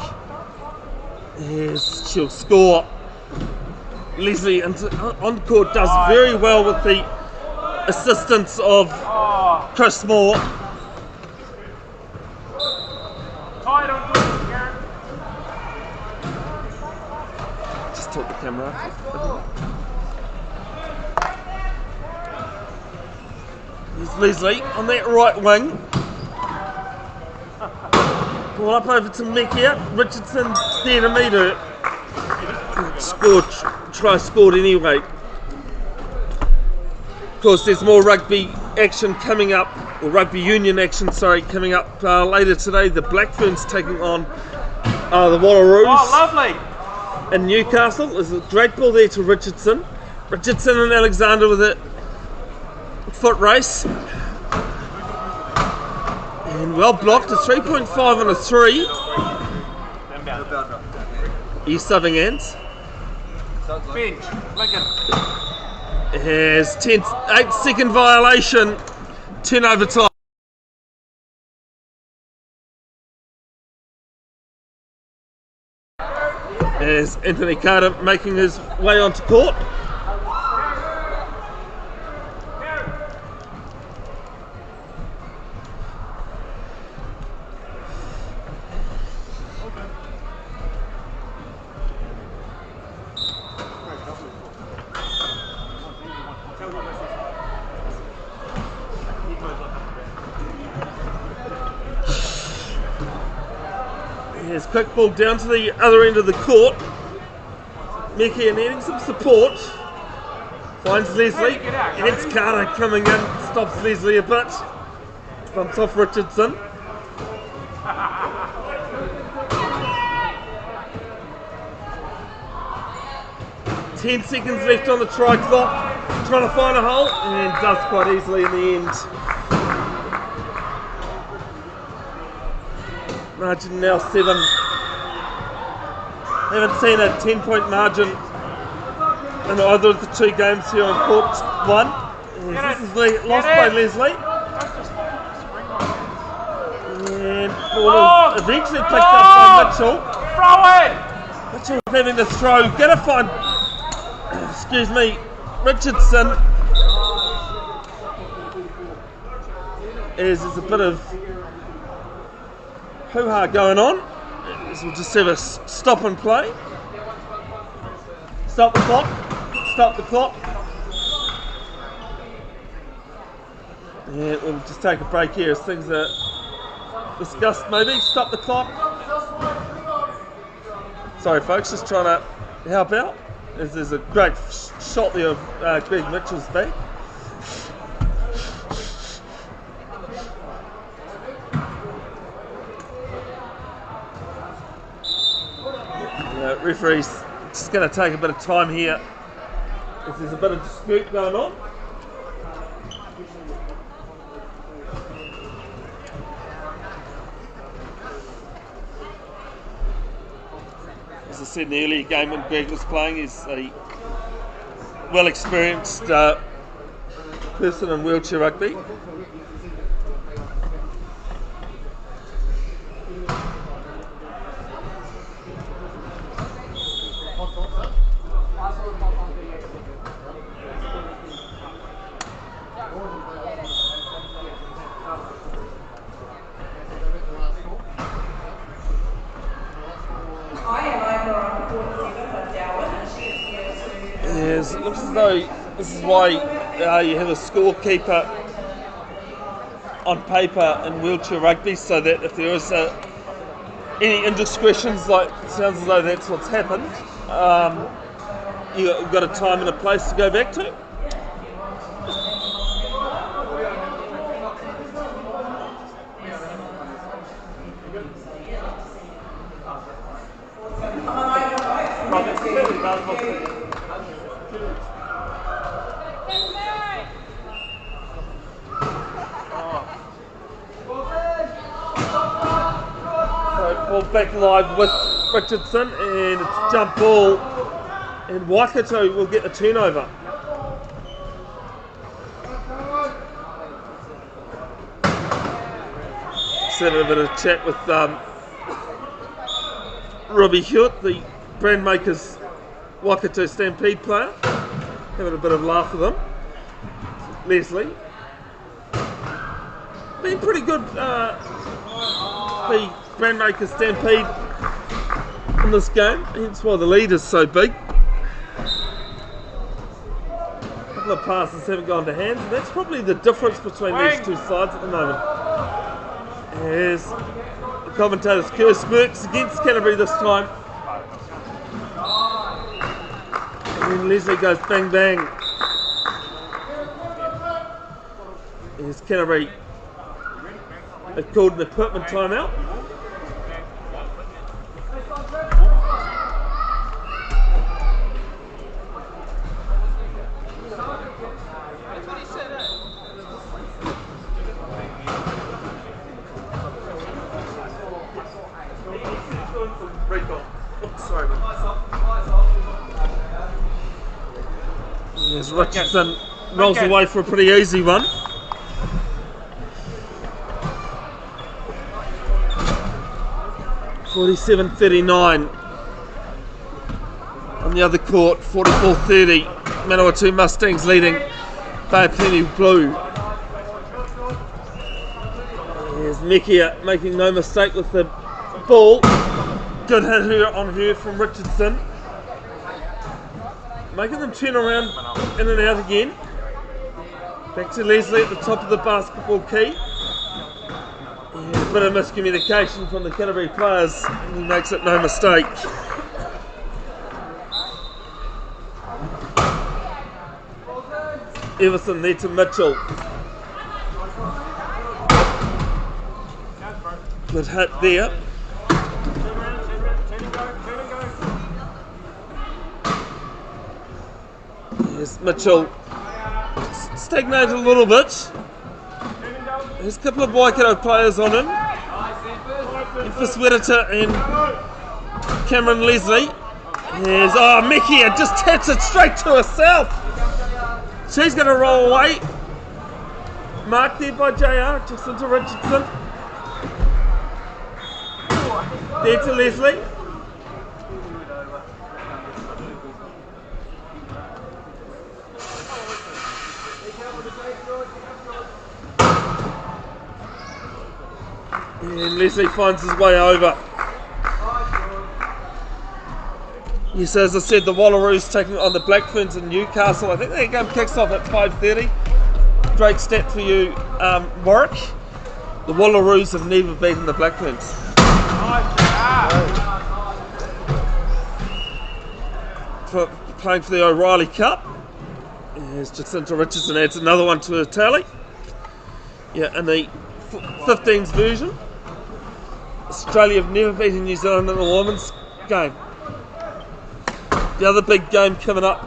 [SPEAKER 1] Yes, she'll score. Leslie on court does very well with the assistance of Chris Moore.
[SPEAKER 3] Tight on good, Garrett.
[SPEAKER 1] Just tilt the camera up. There's Leslie on that right wing. Ball up over to Mekia. Richardson there to meet her. Scored anyway. Of course, there's more rugby action coming up, or rugby union action, sorry, coming up later today. The Blackferns taking on the Wallaroos.
[SPEAKER 3] Oh, lovely.
[SPEAKER 1] In Newcastle. There's a great ball there to Richardson. Richardson and Alexander with a foot race. And well blocked, a 3.5 and a 3. He's subbing ends.
[SPEAKER 3] Bench, Lincoln.
[SPEAKER 1] Has 8-second violation, 10 overtime. As Anthony Carter making his way onto court. Here's quick ball down to the other end of the court. Mickey needing some support. Finds Leslie. It's Carter coming in. Stops Leslie a bit. Bumps off Richardson. Ten seconds left on the try clock. Trying to find a hole and does quite easily in the end. Margin now 7. Haven't seen a 10-point margin in either of the two games here on court 1. This is lost by Leslie. And ball is eventually picked up by Mitchell.
[SPEAKER 3] Throw it!
[SPEAKER 1] Mitchell having to throw. Gonna find, excuse me, Richardson. There's a bit of hoo-ha going on. We'll just have a stop and play. Stop the clock. Stop the clock. Yeah, we'll just take a break here as things are discussed maybe. Stop the clock. Sorry folks, just trying to help out. There's a great shot there of Greg Mitchell's back. Referee's just going to take a bit of time here if there's a bit of dispute going on. As I said in the earlier game when Greg was playing, he's a well experienced person in wheelchair rugby. Yes, it looks as though this is why you have a scorekeeper on paper in wheelchair rugby, so that if there is any indiscretions, like it sounds as though that's what's happened, you've got a time and a place to go back to. Ball back live with Richardson, and it's jump ball, and Waikato will get the turnover. Just having a bit of chat with Robbie Hewitt, the Brandmakers Waikato Stampede player, having a bit of laugh with him. Leslie. Been pretty good, the Grandmaker Stampede in this game, hence why the lead is so big. A couple of passes haven't gone to hands, and that's probably the difference between these two sides at the moment. As the commentator's curse works against Canterbury this time. And then Leslie goes bang bang. As Canterbury have called an equipment timeout. Sorry, man. As Richardson rolls away for a pretty easy one. $47.39 on the other court. 44.30. Manawatu Mustangs leading by Penny Blue. There's Mekia making no mistake with the ball. Good hit on her from Richardson. Making them turn around in and out again. Back to Leslie at the top of the basketball key. Yeah, a bit of miscommunication from the Canterbury players. He makes it no mistake. Everson there to Mitchell. Good hit there. Yes, Mitchell stagnated a little bit. There's a couple of Waikato players on him. Memphis Wedita and Cameron Leslie. There's, Mekia just taps it straight to herself. She's going to roll away. Marked there by JR, just into Richardson. There to Leslie. And Leslie finds his way over. Yes, as I said, the Wallaroos taking on the Blackferns in Newcastle. I think that game kicks off at 5:30. Great stat for you, Warwick. The Wallaroos have never beaten the Blackferns. Playing for the O'Reilly Cup. Here's Jacinta Richardson adds another one to her tally. Yeah, in the 15s version. Australia have never beaten New Zealand in a women's game. The other big game coming up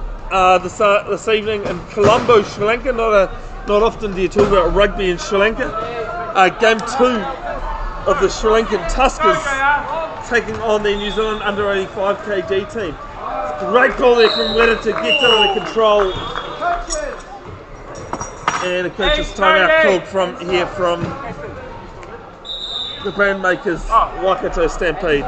[SPEAKER 1] this evening in Colombo, Sri Lanka. Not often do you talk about rugby in Sri Lanka. Game 2 of the Sri Lankan Tuskers taking on the New Zealand under 85 kg team. Great ball there from Wedita to get it under control. And a coach's timeout called from the Brandmakers Waikato Stampede.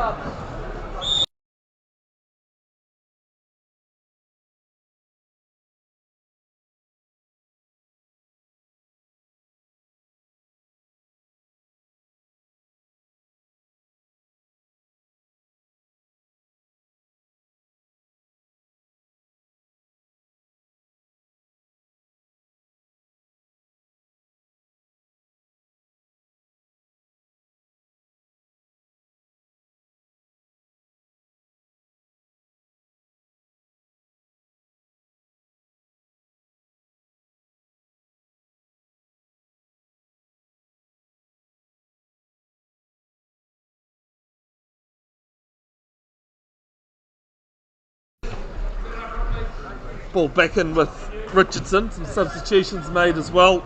[SPEAKER 1] Ball back in with Richardson. Some substitutions made as well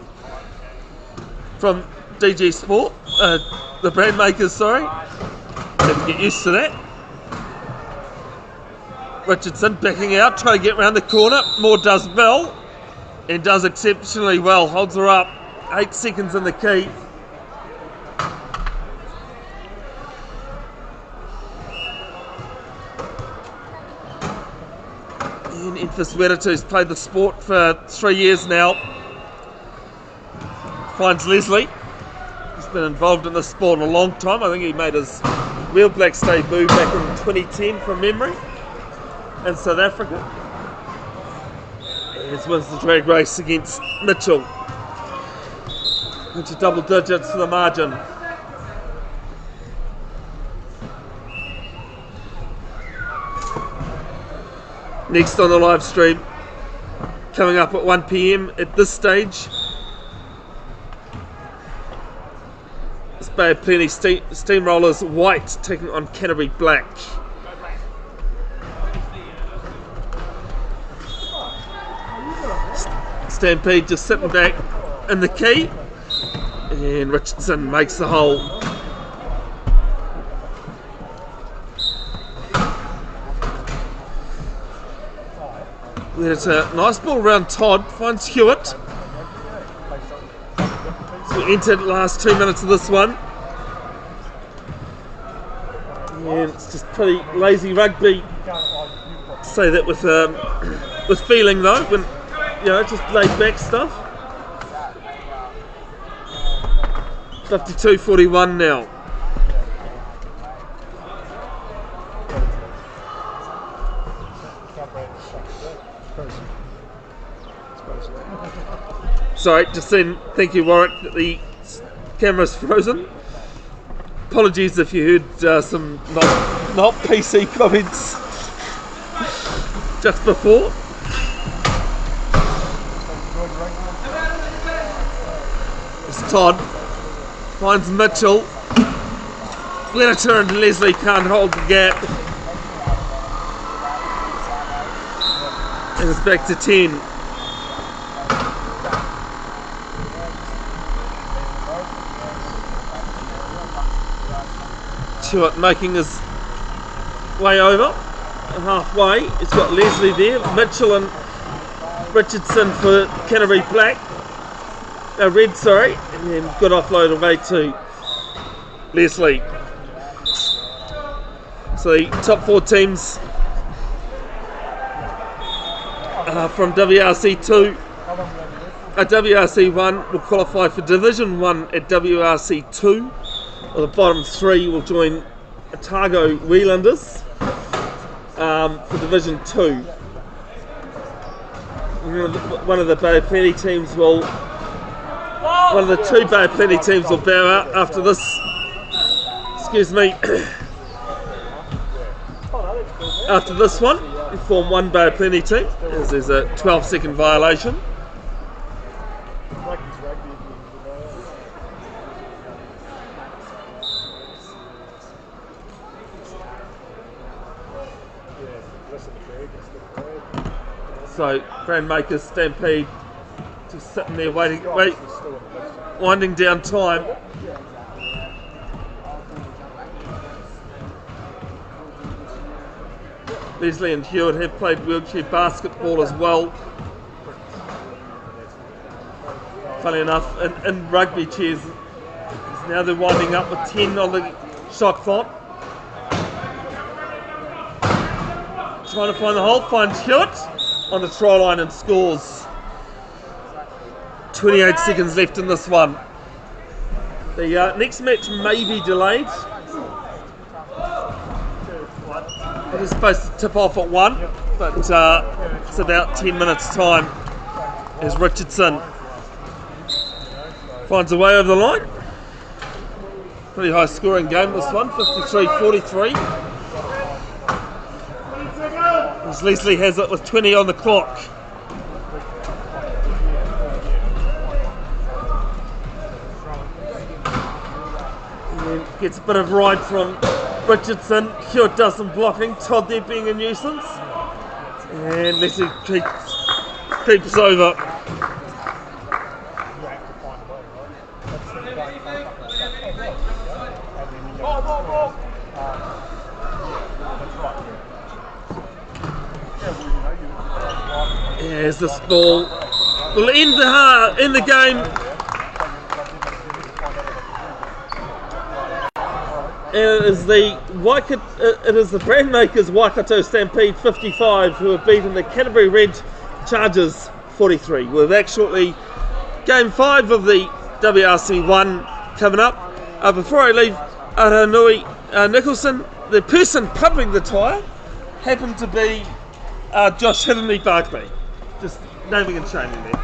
[SPEAKER 1] from DG Sport. The Brandmakers, sorry. Have to get used to that. Richardson backing out, trying to get round the corner. Moore does well and does exceptionally well. Holds her up. 8 seconds in the key. And Memphis Wedita, who's played the sport for 3 years now. finds Leslie. He's been involved in this sport a long time. I think he made his Real Blacks debut back in 2010 from memory in South Africa. He wins the drag race against Mitchell. Into double digits for the margin. Next on the live stream, coming up at 1 PM at this stage. It's Bay of Plenty Steamrollers White taking on Canterbury Black. Stampede just sitting back in the key, and Richardson makes the hole. There's a nice ball around Todd, finds Hewitt. So we entered the last 2 minutes of this one. And it's just pretty lazy rugby. Say that with feeling though, when just laid back stuff. 52-41 now. Sorry, just saying thank you, Warwick, that the camera's frozen. Apologies if you heard some not PC comments just before. It's Todd, finds Mitchell. Lenater and Leslie can't hold the gap. And it's back to 10. Stewart making his way over. Halfway, he's got Leslie there, Mitchell and Richardson for Canterbury Black. Red, sorry, and then good offload away to Leslie. So the top 4 teams from WRC 2, WRC 1 will qualify for Division 1 at WRC 2. Well, the bottom 3 will join Otago Wheelanders for Division 2. One of the Bay of Plenty teams will, one of the 2 Bay of Plenty teams will bow out after this. Excuse me. After this one, we form 1 Bay of Plenty team, as there's a 12-second violation. So Grandmakers Stampede just sitting there winding down time. Leslie and Hewitt have played wheelchair basketball as well. Funny enough, in rugby chairs, now they're winding up with 10 on the shot clock. Trying to find the hole, finds Hewitt on the try line and scores. 28 seconds left in this one. The next match may be delayed. It is supposed to tip off at 1, but it's about 10 minutes time as Richardson finds a way over the line. Pretty high scoring game this one, 53-43. As Leslie has it with 20 on the clock. And then gets a bit of ride from Richardson. Hewitt does some blocking. Todd there being a nuisance. And Leslie creeps over. As this ball will end the game. It is the Brandmakers Waikato Stampede 55 who have beaten the Canterbury Red Chargers 43. We're back shortly. Game 5 of the WRC 1 coming up. Before I leave Aranui Nicholson, the person pumping the tyre happened to be Josh Hiddenly Barkley. Just naming and shaming there.